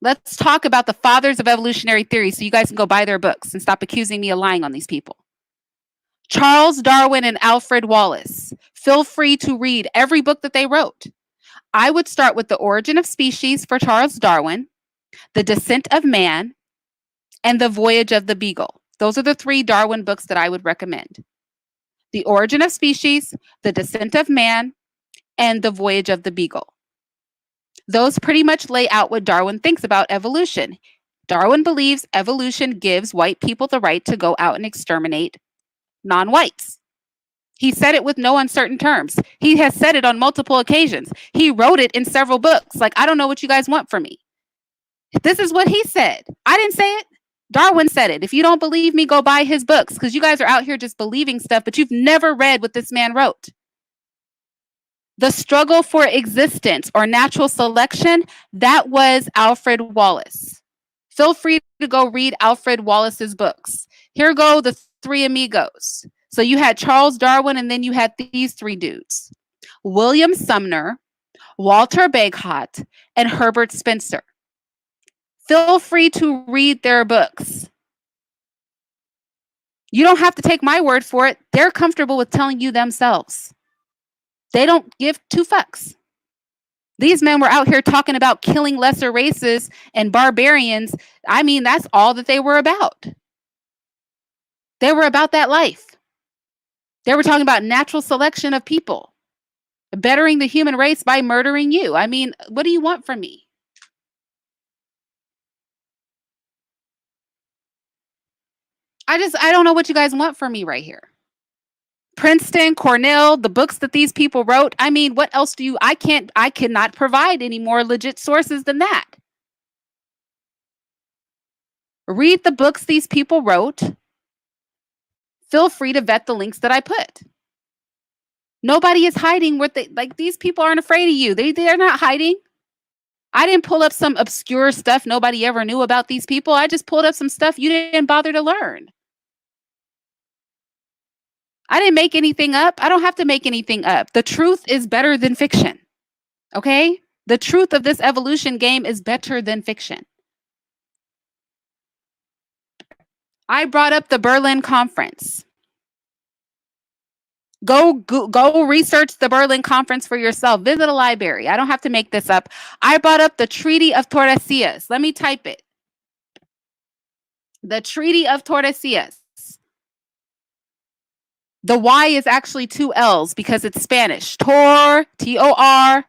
Let's talk about the fathers of evolutionary theory so you guys can go buy their books and stop accusing me of lying on these people. Charles Darwin and Alfred Wallace. Feel free to read every book that they wrote. I would start with The Origin of Species for Charles Darwin, The Descent of Man, and The Voyage of the Beagle. Those are the 3 Darwin books that I would recommend. The Origin of Species, The Descent of Man, and The Voyage of the Beagle. Those pretty much lay out what Darwin thinks about evolution. Darwin believes evolution gives white people the right to go out and exterminate non-whites. He said it with no uncertain terms. He has said it on multiple occasions. He wrote it in several books. Like, I don't know what you guys want from me. This is what he said. I didn't say it. Darwin said it. If you don't believe me, go buy his books, because you guys are out here just believing stuff, but you've never read what this man wrote. The Struggle for Existence or Natural Selection, that was Alfred Wallace. Feel free to go read Alfred Wallace's books. Here go the three amigos. So you had Charles Darwin, and then you had these three dudes: William Sumner, Walter Bagehot, and Herbert Spencer. Feel free to read their books. You don't have to take my word for it. They're comfortable with telling you themselves. They don't give two fucks. These men were out here talking about killing lesser races and barbarians. I mean, that's all that they were about. They were about that life. They were talking about natural selection of people, bettering the human race by murdering you. I mean, what do you want from me? I don't know what you guys want from me right here. Princeton, Cornell, the books that these people wrote. I mean, what else do you, I cannot provide any more legit sources than that. Read the books these people wrote. Feel free to vet the links that I put. Nobody is hiding what they, like, these people aren't afraid of you. They're not hiding. I didn't pull up some obscure stuff nobody ever knew about these people. I just pulled up some stuff you didn't bother to learn. I didn't make anything up. I don't have to make anything up. The truth is better than fiction. Okay? The truth of this evolution game is better than fiction. I brought up the Berlin Conference. Go research the Berlin Conference for yourself. Visit a library. I don't have to make this up. I brought up the Treaty of Tordesillas. Let me type it. The Treaty of Tordesillas. The Y is actually two L's because it's Spanish. Tor, T-O-R,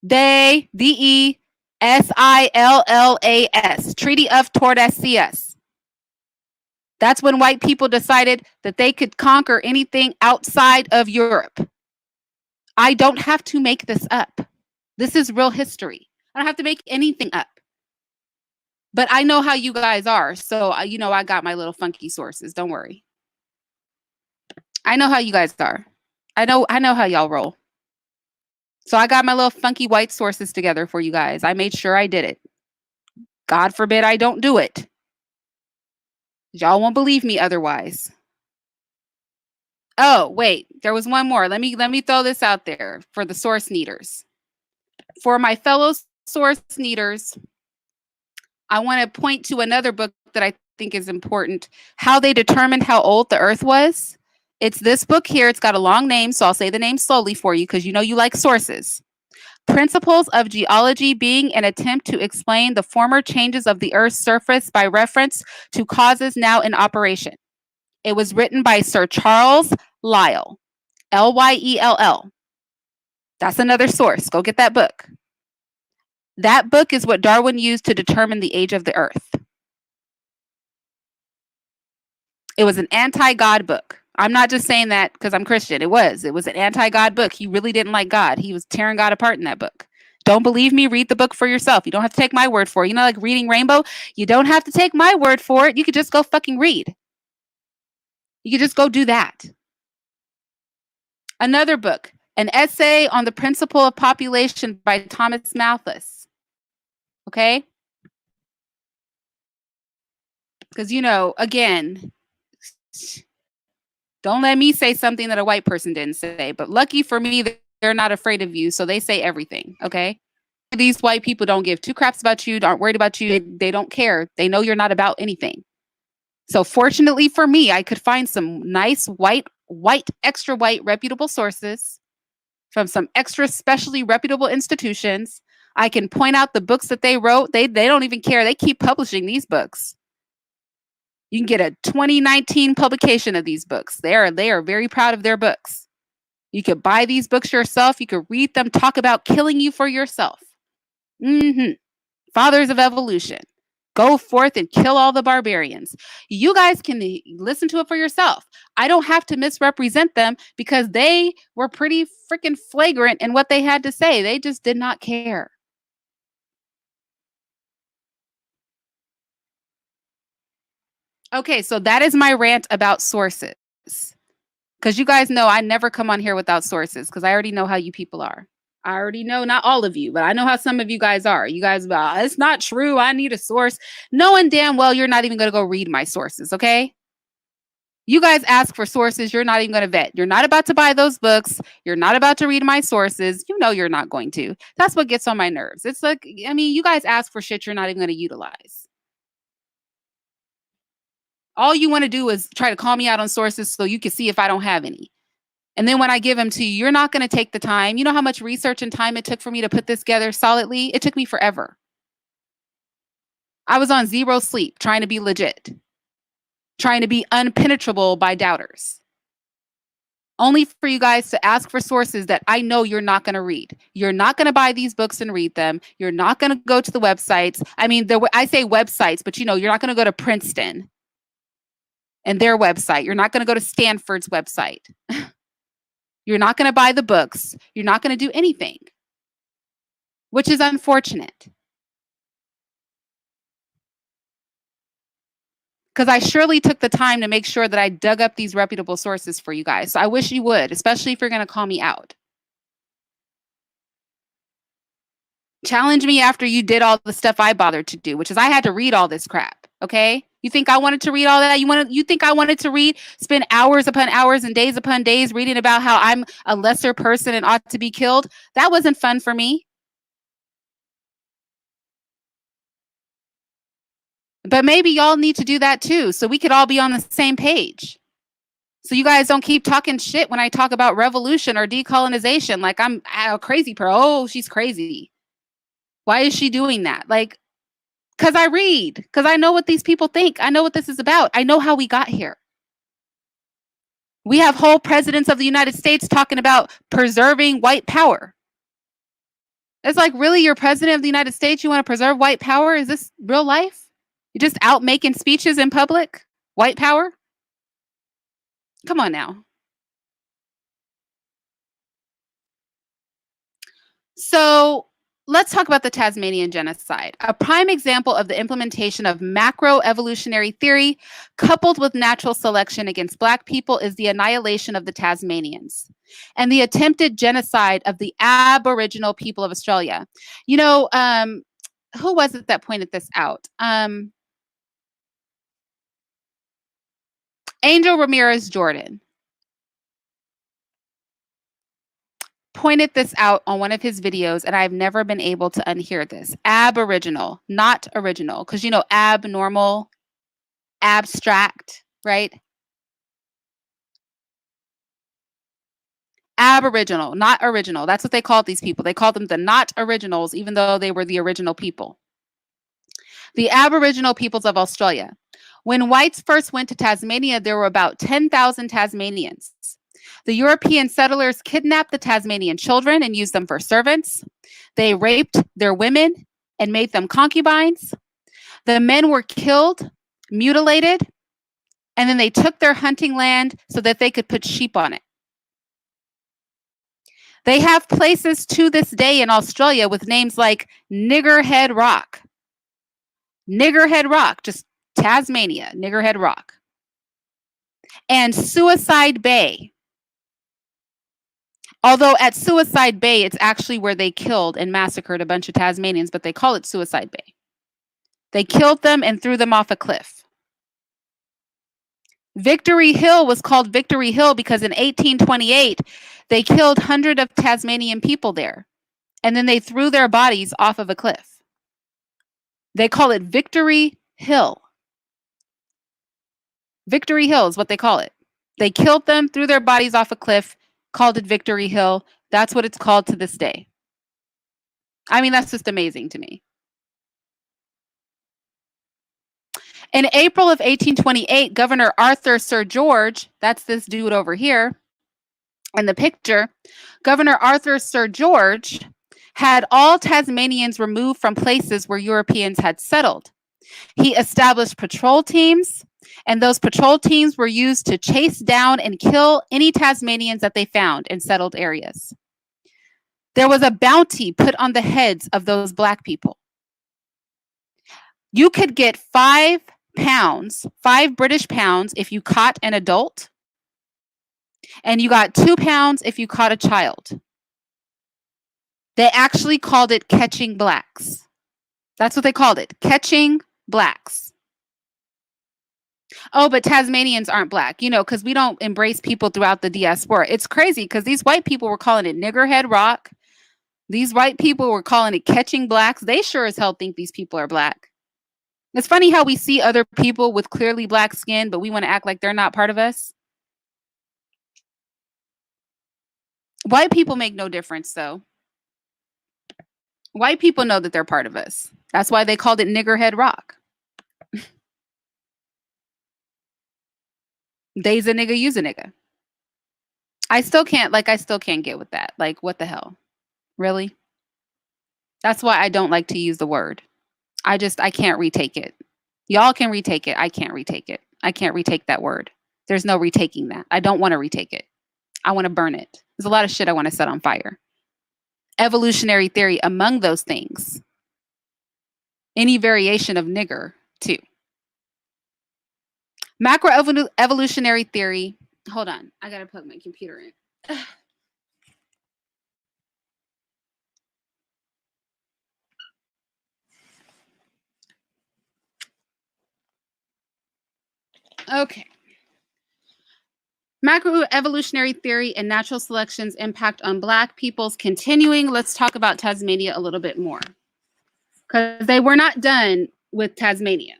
de, D-E-S-I-L-L-A-S. Treaty of Tordesillas. That's when white people decided that they could conquer anything outside of Europe. I don't have to make this up. This is real history. I don't have to make anything up. But I know how you guys are. So, I got my little funky sources. Don't worry. I know how you guys are. I know how y'all roll. So I got my little funky white sources together for you guys. I made sure I did it. God forbid I don't do it. Y'all won't believe me otherwise. Oh, wait, there was one more. Let me throw this out there for the source needers. For my fellow source needers, I want to point to another book that I think is important. How they determined how old the Earth was. It's this book here. It's got a long name, so I'll say the name slowly for you because you know you like sources. Principles of Geology, being an attempt to explain the former changes of the Earth's surface by reference to causes now in operation. It was written by Sir Charles Lyell, Lyell. That's another source. Go get that book. That book is what Darwin used to determine the age of the Earth. It was an anti-God book. I'm not just saying that because I'm Christian. It was an anti-God book. He really didn't like God. He was tearing God apart in that book. Don't believe me? Read the book for yourself. You don't have to take my word for it. You know, like reading Rainbow, you don't have to take my word for it. You could just go fucking read. You could just go do that. Another book, An Essay on the Principle of Population by Thomas Malthus. Okay? Because, again, don't let me say something that a white person didn't say. But lucky for me, they're not afraid of you, so they say everything, okay? These white people don't give two craps about you, aren't worried about you. They don't care. They know you're not about anything. So fortunately for me, I could find some nice white, extra white, reputable sources from some extra specially reputable institutions. I can point out the books that they wrote. They don't even care. They keep publishing these books. You can get a 2019 publication of these books. They are very proud of their books. You could buy these books yourself. You could read them, talk about killing you for yourself. Fathers of Evolution. Go forth and kill all the barbarians. You guys can listen to it for yourself. I don't have to misrepresent them because they were pretty freaking flagrant in what they had to say. They just did not care. Okay, so that is my rant about sources. Because you guys know I never come on here without sources because I already know how you people are. I already know, not all of you, but I know how some of you guys are. You guys, it's not true. I need a source. Knowing damn well you're not even going to go read my sources, okay? You guys ask for sources you're not even going to vet. You're not about to buy those books. You're not about to read my sources. You know you're not going to. That's what gets on my nerves. It's like, I mean, you guys ask for shit you're not even going to utilize. All you want to do is try to call me out on sources so you can see if I don't have any. And then when I give them to you, you're not going to take the time. You know how much research and time it took for me to put this together solidly? It took me forever. I was on zero sleep trying to be legit, trying to be unpenetrable by doubters. Only for you guys to ask for sources that I know you're not going to read. You're not going to buy these books and read them. You're not going to go to the websites. I mean, I say websites, but you're not going to go to Princeton and their website. You're not going to go to Stanford's website. You're not going to buy the books. You're not going to do anything, which is unfortunate. Because I surely took the time to make sure that I dug up these reputable sources for you guys. So I wish you would, especially if you're going to call me out. Challenge me after you did all the stuff I bothered to do, which is I had to read all this crap. Okay? You think I wanted to read all that? You think I wanted to spend hours upon hours and days upon days reading about how I'm a lesser person and ought to be killed? That wasn't fun for me. But maybe y'all need to do that too, so we could all be on the same page. So you guys don't keep talking shit when I talk about revolution or decolonization like I'm a crazy person. Oh, she's crazy. Why is she doing that? Like, because I read, because I know what these people think. I know what this is about. I know how we got here. We have whole presidents of the United States talking about preserving white power. It's like, really, you're president of the United States? You want to preserve white power? Is this real life? You're just out making speeches in public? White power? Come on now. So let's talk about the Tasmanian genocide. A prime example of the implementation of macroevolutionary theory coupled with natural selection against Black people is the annihilation of the Tasmanians and the attempted genocide of the Aboriginal people of Australia. Who was it that pointed this out? Angel Ramirez Jordan pointed this out on one of his videos, and I've never been able to unhear this. Aboriginal, not original, because abnormal, abstract, right? Aboriginal, not original. That's what they called these people. They called them the not originals, even though they were the original people. The Aboriginal peoples of Australia. When whites first went to Tasmania, there were about 10,000 Tasmanians. The European settlers kidnapped the Tasmanian children and used them for servants. They raped their women and made them concubines. The men were killed, mutilated, and then they took their hunting land so that they could put sheep on it. They have places to this day in Australia with names like Niggerhead Rock. Niggerhead Rock, just Tasmania, Niggerhead Rock. And Suicide Bay. Although at Suicide Bay, it's actually where they killed and massacred a bunch of Tasmanians, but they call it Suicide Bay. They killed them and threw them off a cliff. Victory Hill was called Victory Hill because in 1828, they killed hundreds of Tasmanian people there. And then they threw their bodies off of a cliff. They call it Victory Hill. Victory Hill is what they call it. They killed them, threw their bodies off a cliff, called it Victory Hill. That's what it's called to this day. I mean, that's just amazing to me. In April of 1828, Governor Arthur Sir George, that's this dude over here in the picture, Governor Arthur Sir George had all Tasmanians removed from places where Europeans had settled. He established patrol teams, and those patrol teams were used to chase down and kill any Tasmanians that they found in settled areas. There was a bounty put on the heads of those Black people. You could get £5 British pounds if you caught an adult, and you got £2 if you caught a child. They actually called it catching Blacks. That's what they called it, catching Blacks. Oh, but Tasmanians aren't black, because we don't embrace people throughout the diaspora. It's crazy because these white people were calling it niggerhead rock. These white people were calling it catching blacks. They sure as hell think these people are black. It's funny how we see other people with clearly black skin, but we want to act like they're not part of us. White people make no difference, though. White people know that they're part of us. That's why they called it niggerhead rock. They's a nigga, you's a nigga. I still can't get with that. Like, what the hell? Really? That's why I don't like to use the word. I can't retake it. Y'all can retake it. I can't retake it. I can't retake that word. There's no retaking that. I don't want to retake it. I want to burn it. There's a lot of shit I want to set on fire. Evolutionary theory among those things. Any variation of nigger, too. Macroevolutionary theory. Hold on. I got to plug my computer in. Okay. Macroevolutionary theory and natural selection's impact on Black peoples continuing. Let's talk about Tasmania a little bit more. Because they were not done with Tasmania.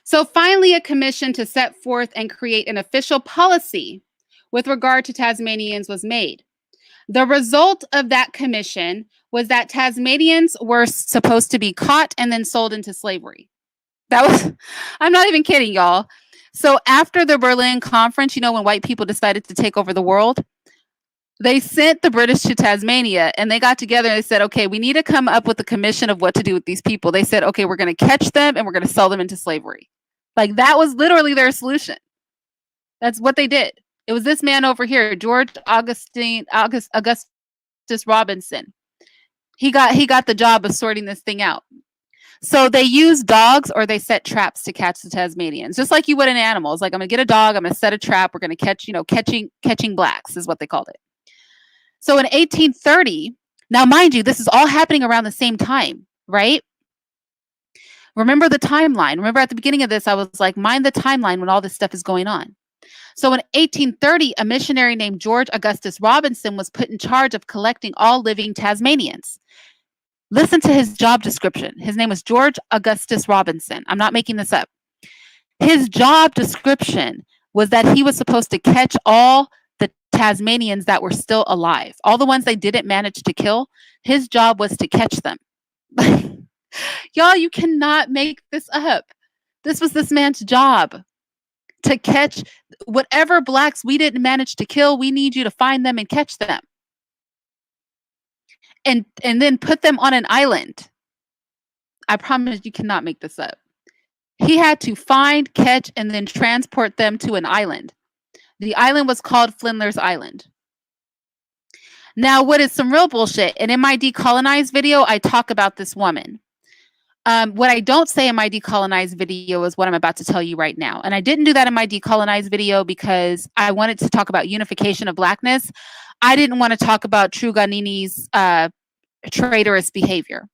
So finally, a commission to set forth and create an official policy with regard to Tasmanians was made. The result of that commission was that Tasmanians were supposed to be caught and then sold into slavery. I'm not even kidding, y'all. So after the Berlin Conference, when white people decided to take over the world, they sent the British to Tasmania and they got together and they said, okay, we need to come up with a commission of what to do with these people. They said, okay, we're going to catch them and we're going to sell them into slavery. Like, that was literally their solution. That's what they did. It was this man over here, George Augustus Robinson. He got the job of sorting this thing out. So they use dogs or they set traps to catch the Tasmanians, just like you would in animals. Like, I'm going to get a dog, I'm going to set a trap, we're going to catch, catching blacks is what they called it. So in 1830, now mind you, this is all happening around the same time, right? Remember the timeline. Remember at the beginning of this, I was like, mind the timeline when all this stuff is going on. So in 1830, a missionary named George Augustus Robinson was put in charge of collecting all living Tasmanians. Listen to his job description. His name was George Augustus Robinson. I'm not making this up. His job description was that he was supposed to catch all the Tasmanians that were still alive. All the ones they didn't manage to kill, his job was to catch them. Y'all, you cannot make this up. This was this man's job, to catch whatever blacks we didn't manage to kill. We need you to find them and catch them. And then put them on an island. I promise you cannot make this up. He had to find, catch, and then transport them to an island. The island was called Flinders Island. Now, what is some real bullshit? And in my Decolonized video, I talk about this woman. What I don't say in my Decolonized video is what I'm about to tell you right now. And I didn't do that in my Decolonized video because I wanted to talk about unification of Blackness. I didn't want to talk about Truganini's traitorous behavior.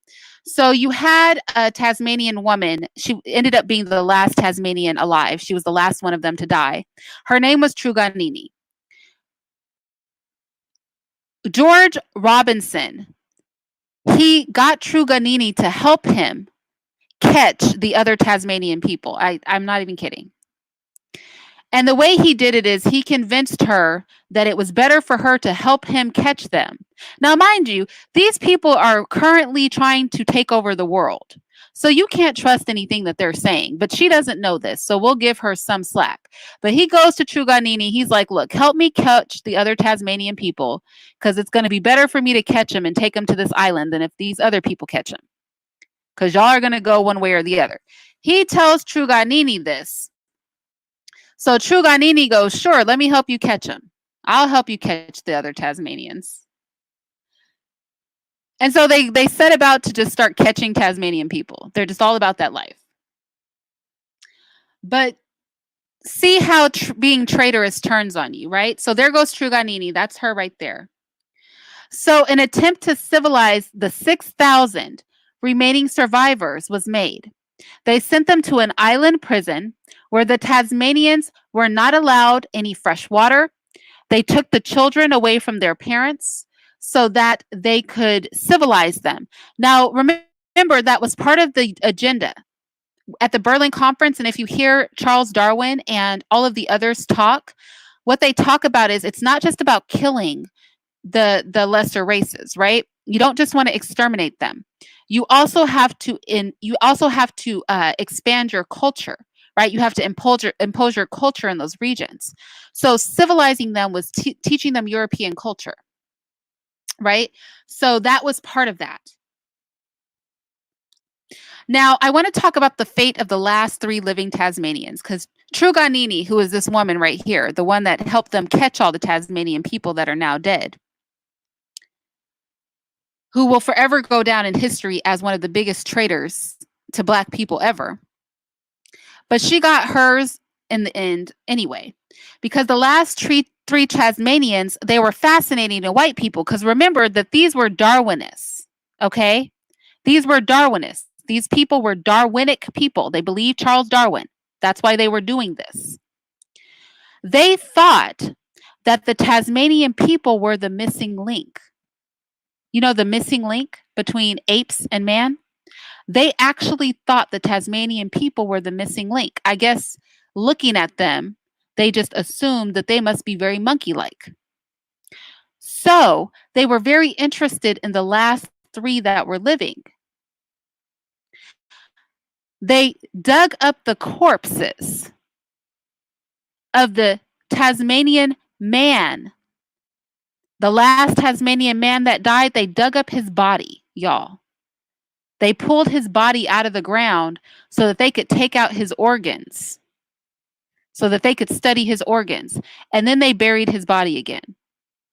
So you had a Tasmanian woman. She ended up being the last Tasmanian alive. She was the last one of them to die. Her name was Truganini. George Robinson, he got Truganini to help him catch the other Tasmanian people. I'm not even kidding. And the way he did it is he convinced her that it was better for her to help him catch them. Now, mind you, these people are currently trying to take over the world. So you can't trust anything that they're saying, but she doesn't know this. So we'll give her some slack. But he goes to Truganini. He's like, look, help me catch the other Tasmanian people because it's going to be better for me to catch them and take them to this island than if these other people catch them. Because y'all are going to go one way or the other. He tells Truganini this. So Truganini goes, sure, let me help you catch them. I'll help you catch the other Tasmanians. And so they set about to just start catching Tasmanian people. They're just all about that life. But see how being traitorous turns on you, right? So there goes Truganini. That's her right there. So an attempt to civilize the 6,000 remaining survivors was made. They sent them to an island prison where the Tasmanians were not allowed any fresh water. They took the children away from their parents so that they could civilize them. Now, remember, that was part of the agenda at the Berlin Conference. And if you hear Charles Darwin and all of the others talk, what they talk about is it's not just about killing the lesser races, right? You don't just want to exterminate them. You also have to expand your culture, right? You have to impose your culture in those regions. So civilizing them was teaching them European culture, right? So that was part of that. Now, I want to talk about the fate of the last three living Tasmanians because Truganini, who is this woman right here, the one that helped them catch all the Tasmanian people that are now dead, who will forever go down in history as one of the biggest traitors to Black people ever. But she got hers in the end anyway, because the last three Tasmanians, they were fascinating to white people because remember that these were Darwinists, okay? These were Darwinists. These people were Darwinic people. They believed Charles Darwin. That's why they were doing this. They thought that the Tasmanian people were the missing link. You know, the missing link between apes and man? They actually thought the Tasmanian people were the missing link. I guess looking at them, they just assumed that they must be very monkey like. So they were very interested in the last three that were living. They dug up the corpses of the Tasmanian man. The last Tasmanian man that died, they dug up his body, y'all. They pulled his body out of the ground so that they could take out his organs, so that they could study his organs. And then they buried his body again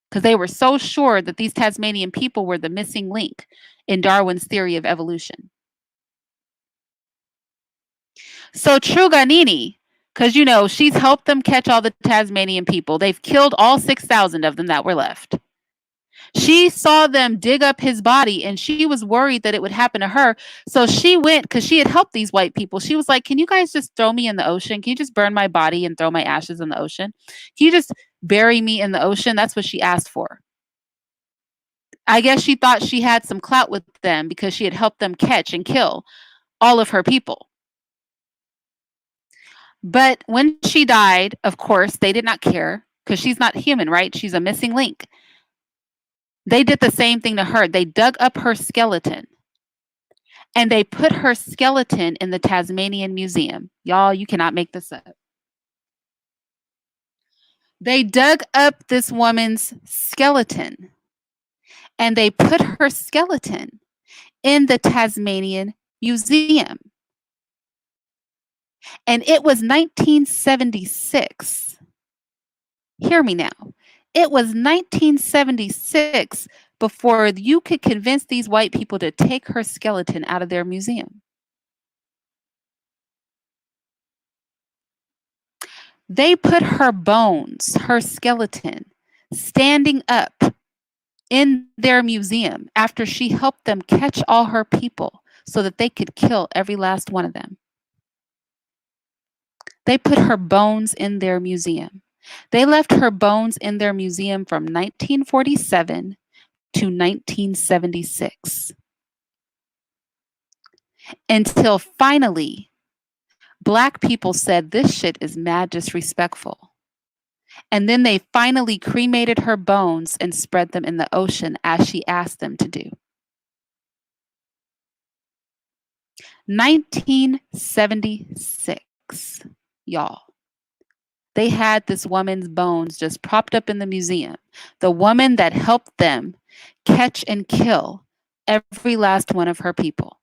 because they were so sure that these Tasmanian people were the missing link in Darwin's theory of evolution. So Truganini, because you know, she's helped them catch all the Tasmanian people. They've killed all 6,000 of them that were left. She saw them dig up his body and she was worried that it would happen to her. So she went because she had helped these white people. She was like, can you guys just throw me in the ocean? Can you just burn my body and throw my ashes in the ocean? Can you just bury me in the ocean? That's what she asked for. I guess she thought she had some clout with them because she had helped them catch and kill all of her people. But when she died, of course, they did not care because she's not human, right? She's a missing link. They did the same thing to her. They dug up her skeleton and they put her skeleton in the Tasmanian Museum. Y'all, you cannot make this up. They dug up this woman's skeleton and they put her skeleton in the Tasmanian Museum. And it was 1976. Hear me now. It was 1976 before you could convince these white people to take her skeleton out of their museum. They put her bones, her skeleton, standing up in their museum after she helped them catch all her people so that they could kill every last one of them. They put her bones in their museum. They left her bones in their museum from 1947 to 1976 until finally Black people said this shit is mad disrespectful. And then they finally cremated her bones and spread them in the ocean as she asked them to do. 1976, y'all. They had this woman's bones just propped up in the museum. The woman that helped them catch and kill every last one of her people.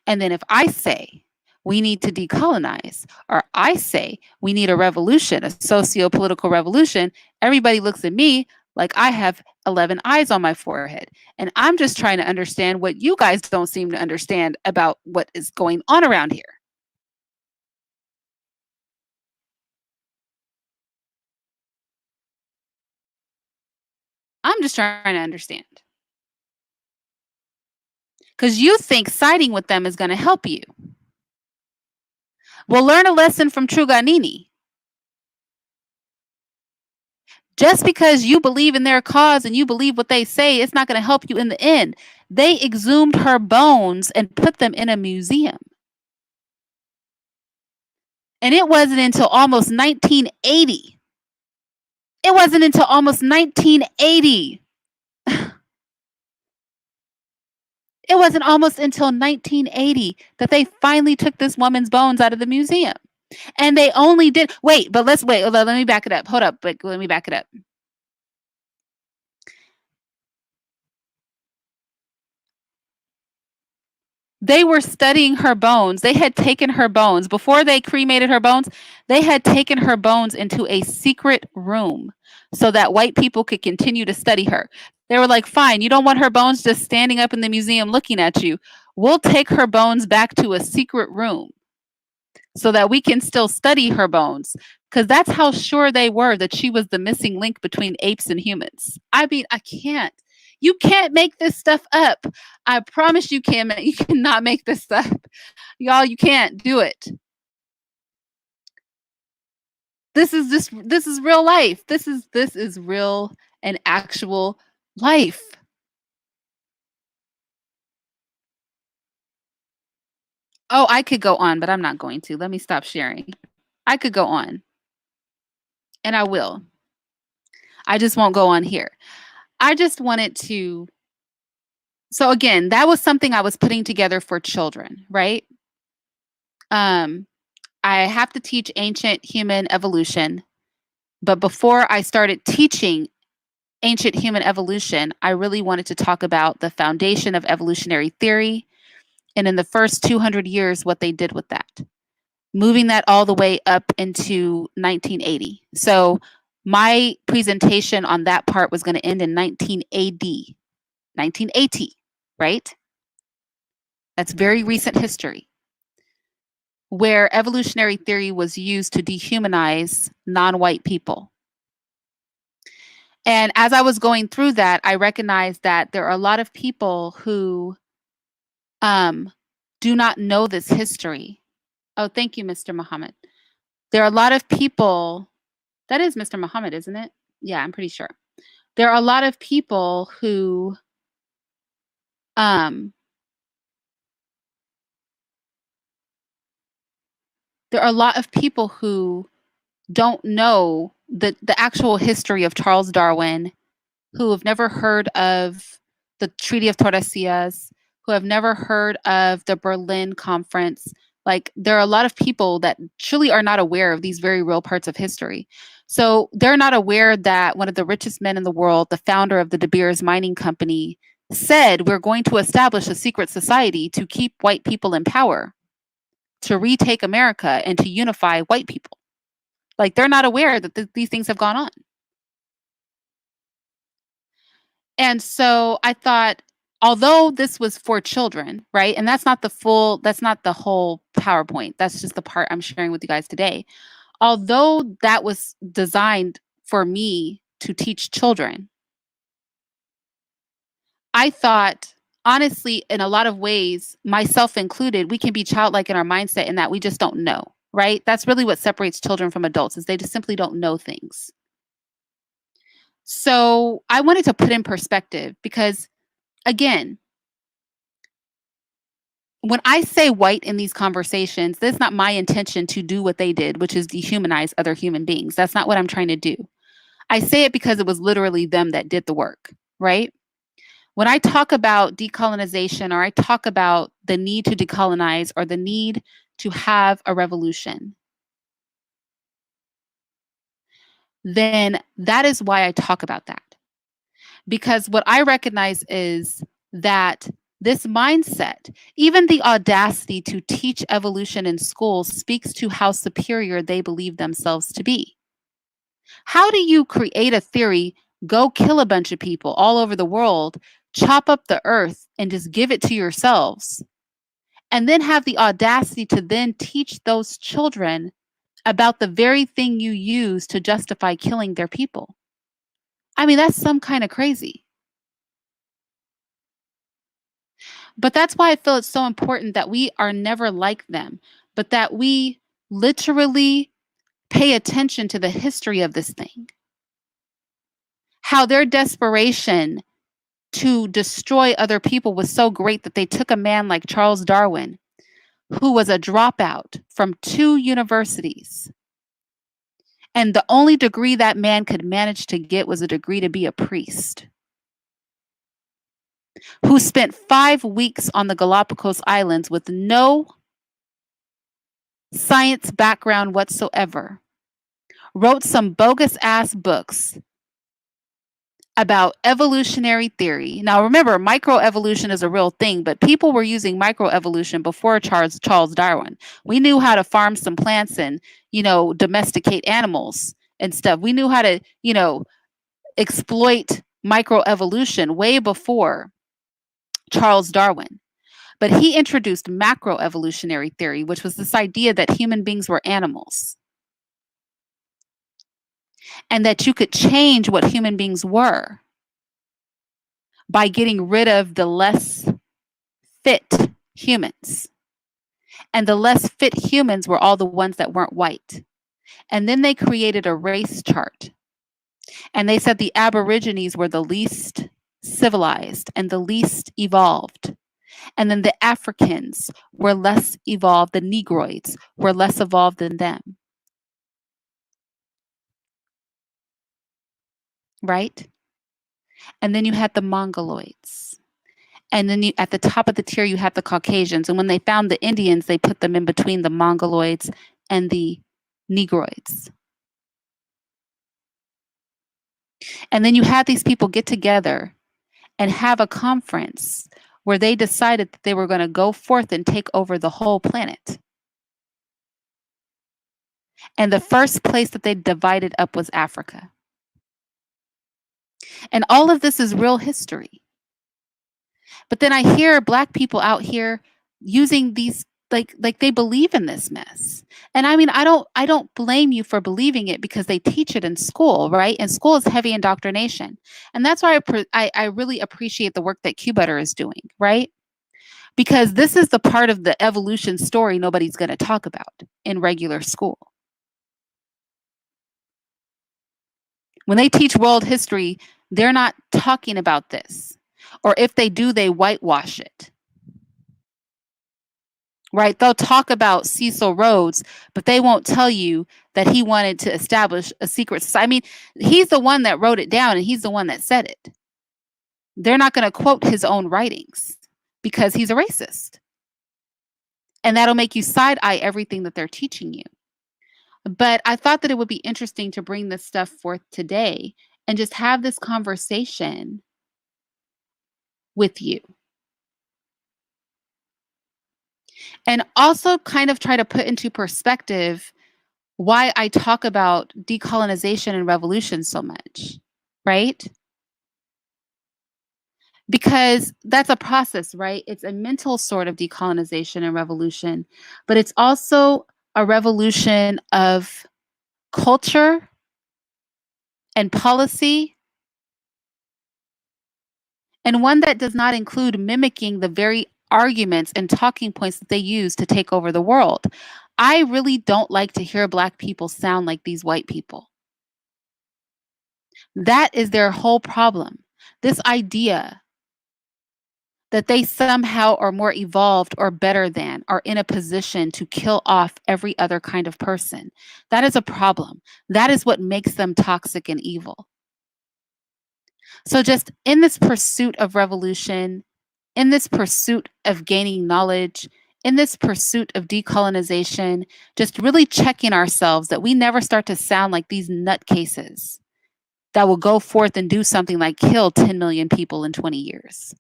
And then if I say we need to decolonize, or I say we need a revolution, a socio-political revolution, everybody looks at me like I have 11 eyes on my forehead. And I'm just trying to understand what you guys don't seem to understand about what is going on around here. I'm just trying to understand. because you think siding with them is going to help you. Well, learn a lesson from Truganini. Just because you believe in their cause and you believe what they say, it's not going to help you in the end. They exhumed her bones and put them in a museum. And it wasn't until almost 1980. It wasn't until almost 1980. It wasn't almost until 1980 that they finally took this woman's bones out of the museum. And they only did, wait, but let's wait. Let me back it up. Hold up. But let me back it up. They were studying her bones. They had taken her bones before they cremated her bones. They had taken her bones into a secret room so that white people could continue to study her. They were like, fine, you don't want her bones just standing up in the museum looking at you. We'll take her bones back to a secret room so that we can still study her bones. Because that's how sure they were that she was the missing link between apes and humans. I mean, I can't. You can't make this stuff up. I promise you can. You cannot make this up. Y'all, you can't do it. This is real life. This is real and actual life. Oh, I could go on, but I'm not going to. Let me stop sharing. I could go on. And I will. I just won't go on here. I just wanted to. So again, that was something I was putting together for children, right? I have to teach ancient human evolution. But before I started teaching ancient human evolution, I really wanted to talk about the foundation of evolutionary theory. And in the first 200 years, what they did with that, moving that all the way up into 1980. So my presentation on that part was going to end in 19 AD, 1980, right? That's very recent history, where evolutionary theory was used to dehumanize non-white people. And as I was going through that, I recognized that there are a lot of people who do not know this history. Oh, thank you, Mr. Muhammad. There are a lot of people, that is Mr. Muhammad, isn't it? Yeah, I'm pretty sure. There are a lot of people who don't know the actual history of Charles Darwin, who have never heard of the Treaty of Tordesillas, who have never heard of the Berlin Conference. Like, there are a lot of people that truly are not aware of these very real parts of history. So they're not aware that one of the richest men in the world, the founder of the De Beers Mining Company, said, we're going to establish a secret society to keep white people in power, to retake America and to unify white people. Like, they're not aware that these things have gone on. And so I thought, although this was for children, right? And that's not the whole PowerPoint. That's just the part I'm sharing with you guys today. Although that was designed for me to teach children, I thought, honestly, in a lot of ways, myself included, we can be childlike in our mindset in that we just don't know, right? That's really what separates children from adults, is they just simply don't know things. So I wanted to put in perspective because, again, when I say white in these conversations, that's not my intention to do what they did, which is dehumanize other human beings. That's not what I'm trying to do. I say it because it was literally them that did the work, right? When I talk about decolonization, or I talk about the need to decolonize, or the need to have a revolution, then that is why I talk about that. Because what I recognize is that this mindset, even the audacity to teach evolution in schools, speaks to how superior they believe themselves to be. How do you create a theory, go kill a bunch of people all over the world, chop up the earth, and just give it to yourselves, and then have the audacity to then teach those children about the very thing you use to justify killing their people? I mean, that's some kind of crazy. But that's why I feel it's so important that we are never like them, but that we literally pay attention to the history of this thing. How their desperation to destroy other people was so great that they took a man like Charles Darwin, who was a dropout from 2 universities. And the only degree that man could manage to get was a degree to be a priest, who spent 5 weeks on the Galapagos Islands with no science background whatsoever, wrote some bogus ass books about evolutionary theory. Now, remember, microevolution is a real thing, but people were using microevolution before Charles Darwin. We knew how to farm some plants and, domesticate animals and stuff. We knew how to, exploit microevolution way before Charles Darwin. But he introduced macroevolutionary theory, which was this idea that human beings were animals and that you could change what human beings were by getting rid of the less fit humans. And the less fit humans were all the ones that weren't white. And then they created a race chart. And they said the Aborigines were the least civilized and the least evolved. And then the Africans were less evolved. The Negroids were less evolved than them. Right? And then you had the Mongoloids. And then at the top of the tier, you had the Caucasians. And when they found the Indians, they put them in between the Mongoloids and the Negroids. And then you had these people get together and have a conference where they decided that they were going to go forth and take over the whole planet. And the first place that they divided up was Africa. And all of this is real history. But then I hear Black people out here using these like they believe in this mess. And I mean, I don't blame you for believing it because they teach it in school, right? And school is heavy indoctrination. And that's why I really appreciate the work that Q-Butter is doing, right? Because this is the part of the evolution story nobody's going to talk about in regular school. When they teach world history, they're not talking about this. Or if they do, they whitewash it. Right? They'll talk about Cecil Rhodes, but they won't tell you that he wanted to establish a secret society. I mean, he's the one that wrote it down and he's the one that said it. They're not going to quote his own writings because he's a racist. And that'll make you side eye everything that they're teaching you. But I thought that it would be interesting to bring this stuff forth today and just have this conversation with you. And also kind of try to put into perspective why I talk about decolonization and revolution so much, right? Because that's a process, right? It's a mental sort of decolonization and revolution, but it's also a revolution of culture and policy, and one that does not include mimicking the very arguments and talking points that they use to take over the world. I really don't like to hear Black people sound like these white people. That is their whole problem. This idea that they somehow are more evolved or better than, are in a position to kill off every other kind of person. That is a problem. That is what makes them toxic and evil. So just in this pursuit of revolution, in this pursuit of gaining knowledge, in this pursuit of decolonization, just really checking ourselves that we never start to sound like these nutcases that will go forth and do something like kill 10 million people in 20 years.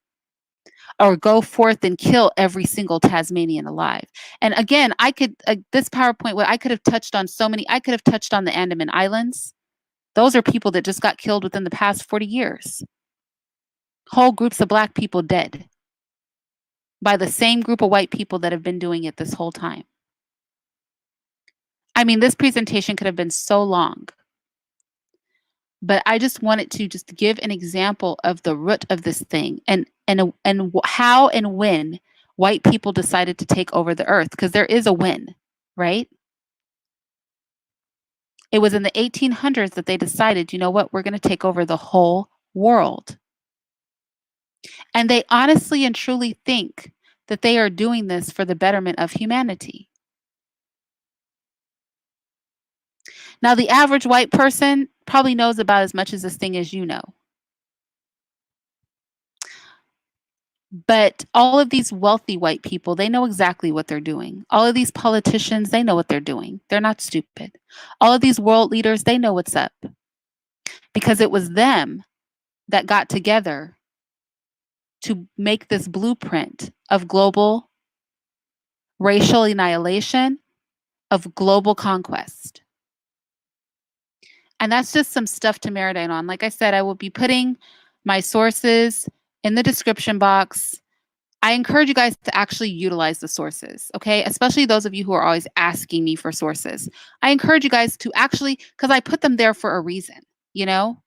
Or go forth and kill every single Tasmanian alive. And again, I could, this PowerPoint, I could have touched on so many, I could have touched on the Andaman Islands. Those are people that just got killed within the past 40 years. Whole groups of Black people dead by the same group of white people that have been doing it this whole time. I mean, this presentation could have been so long, but I just wanted to just give an example of the root of this thing. And how and when white people decided to take over the earth, because there is a when, right? It was in the 1800s that they decided, you know what, we're going to take over the whole world. And they honestly and truly think that they are doing this for the betterment of humanity. Now, the average white person probably knows about as much as this thing as you know. But all of these wealthy white people, they know exactly what they're doing. All of these politicians, they know what they're doing. They're not stupid. All of these world leaders, they know what's up, because it was them that got together to make this blueprint of global racial annihilation, of global conquest. And that's just some stuff to marinate on. Like I said, I will be putting my sources in the description box. I encourage you guys to actually utilize the sources, okay? Especially those of you who are always asking me for sources. I encourage you guys to actually, because I put them there for a reason, you know?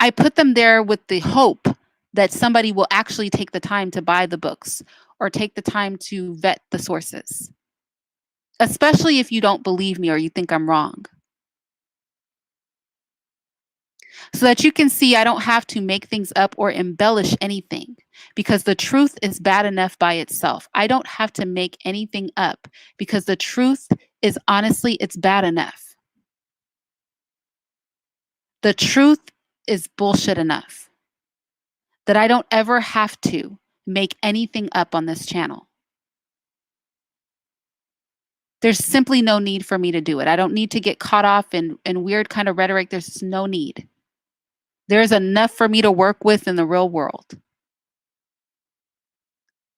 I put them there with the hope that somebody will actually take the time to buy the books or take the time to vet the sources, especially if you don't believe me or you think I'm wrong. So that you can see I don't have to make things up or embellish anything, because the truth is bad enough by itself. I don't have to make anything up, because the truth is, honestly, it's bad enough. The truth is bullshit enough that I don't ever have to make anything up on this channel. There's simply no need for me to do it. I don't need to get caught off in weird kind of rhetoric. There's no need. There's enough for me to work with in the real world.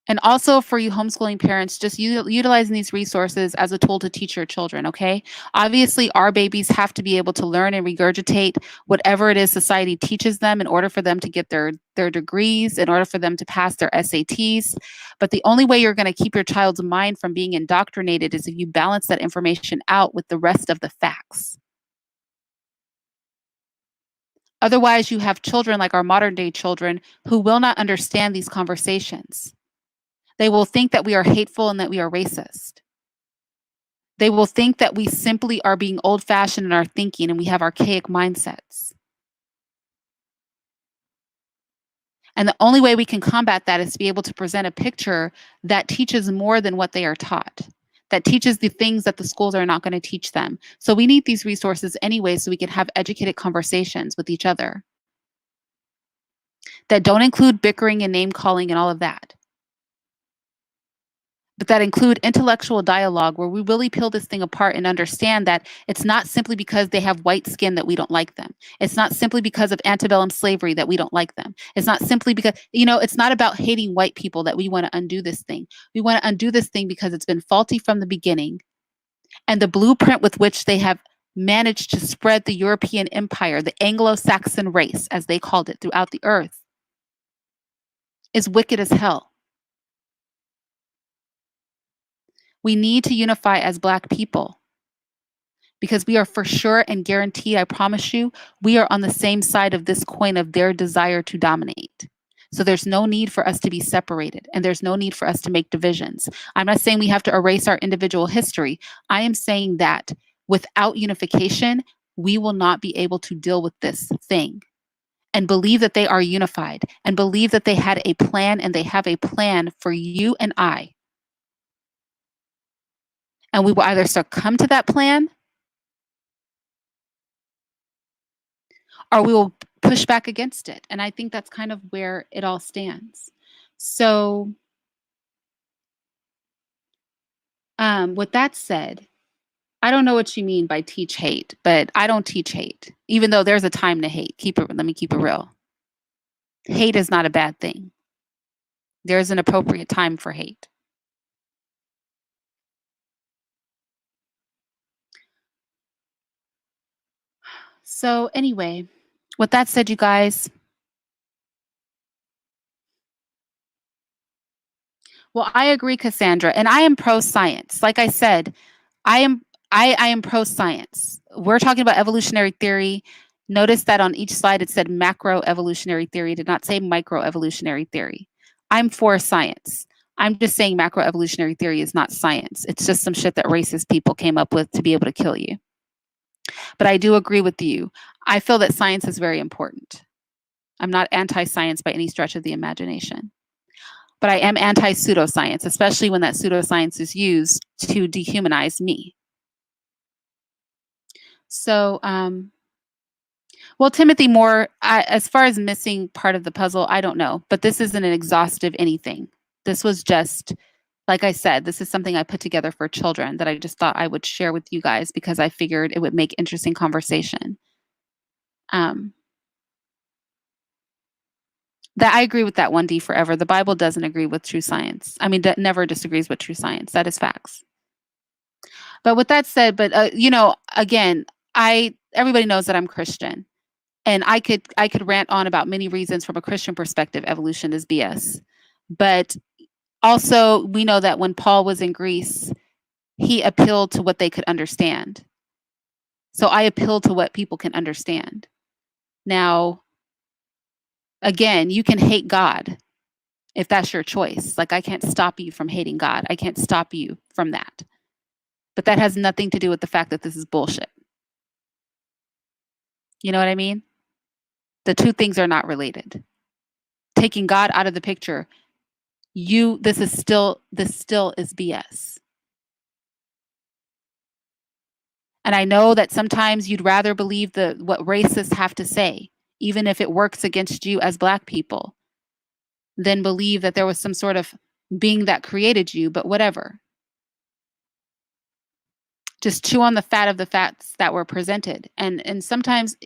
And also for you homeschooling parents, just utilizing these resources as a tool to teach your children, okay? Obviously, our babies have to be able to learn and regurgitate whatever it is society teaches them in order for them to get their degrees, in order for them to pass their SATs. But the only way you're going to keep your child's mind from being indoctrinated is if you balance that information out with the rest of the facts. Otherwise, you have children like our modern day children who will not understand these conversations. They will think that we are hateful and that we are racist. They will think that we simply are being old-fashioned in our thinking and we have archaic mindsets. And the only way we can combat that is to be able to present a picture that teaches more than what they are taught, that teaches the things that the schools are not going to teach them. So we need these resources anyway, so we can have educated conversations with each other that don't include bickering and name calling and all of that, but that include intellectual dialogue where we really peel this thing apart and understand that it's not simply because they have white skin that we don't like them. It's not simply because of antebellum slavery that we don't like them. It's not simply because, it's not about hating white people that we want to undo this thing. We want to undo this thing because it's been faulty from the beginning. And the blueprint with which they have managed to spread the European empire, the Anglo-Saxon race, as they called it, throughout the earth, is wicked as hell. We need to unify as Black people, because we are for sure and guaranteed, I promise you, we are on the same side of this coin of their desire to dominate. So there's no need for us to be separated, and there's no need for us to make divisions. I'm not saying we have to erase our individual history. I am saying that without unification, we will not be able to deal with this thing. And believe that they are unified, and believe that they had a plan, and they have a plan for you and I. And we will either succumb to that plan, or we will push back against it. And I think that's kind of where it all stands. So with that said, I don't know what you mean by teach hate, but I don't teach hate, even though there's a time to hate. Let me keep it real. Hate is not a bad thing. There's an appropriate time for hate. So anyway, with that said, you guys, well, I agree, Cassandra, and I am pro-science. Like I said, I am pro-science. We're talking about evolutionary theory. Notice that on each slide it said macroevolutionary theory, did not say microevolutionary theory. I'm for science. I'm just saying macroevolutionary theory is not science. It's just some shit that racist people came up with to be able to kill you. But I do agree with you. I feel that science is very important. I'm not anti-science by any stretch of the imagination. But I am anti-pseudoscience, especially when that pseudoscience is used to dehumanize me. So, well, Timothy Moore, as far as missing part of the puzzle, I don't know. But this isn't an exhaustive anything. This was just, like I said, this is something I put together for children that I just thought I would share with you guys because I figured it would make interesting conversation. That I agree with that 1D forever. The Bible doesn't agree with true science. I mean, that never disagrees with true science. That is facts. But with that said, again, everybody knows that I'm Christian, and I could rant on about many reasons from a Christian perspective. Evolution is BS, but also we know that when Paul was in Greece, he appealed to what they could understand. So I appeal to what people can understand. Now, again, you can hate God if that's your choice. Like, I can't stop you from hating God. I can't stop you from that. But that has nothing to do with the fact that this is bullshit. You know what I mean? The two things are not related. Taking God out of the picture, this still is BS. And I know that sometimes you'd rather believe what racists have to say, even if it works against you as Black people, than believe that there was some sort of being that created you, but whatever. Just chew on the fat of the facts that were presented. And sometimes,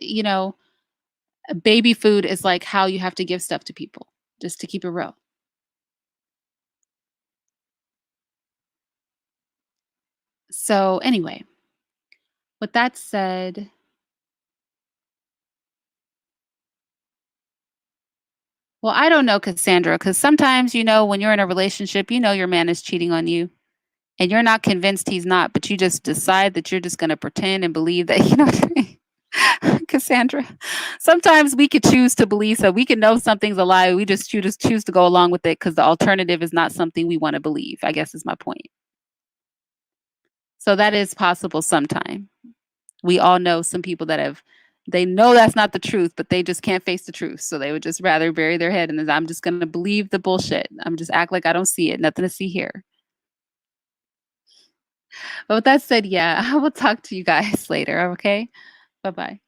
baby food is like how you have to give stuff to people, just to keep it real. So anyway, with that said, well, I don't know, Cassandra, because sometimes, when you're in a relationship, your man is cheating on you and you're not convinced he's not, but you just decide that you're just going to pretend and believe that, what I mean? Cassandra, sometimes we could choose to believe, so we can know something's a lie. We just choose to go along with it because the alternative is not something we want to believe, I guess is my point. So that is possible sometime. We all know some people that they know that's not the truth, but they just can't face the truth. So they would just rather bury their head in I'm just going to believe the bullshit. I'm just act like I don't see it. Nothing to see here. But with that said, yeah, I will talk to you guys later. Okay. Bye-bye.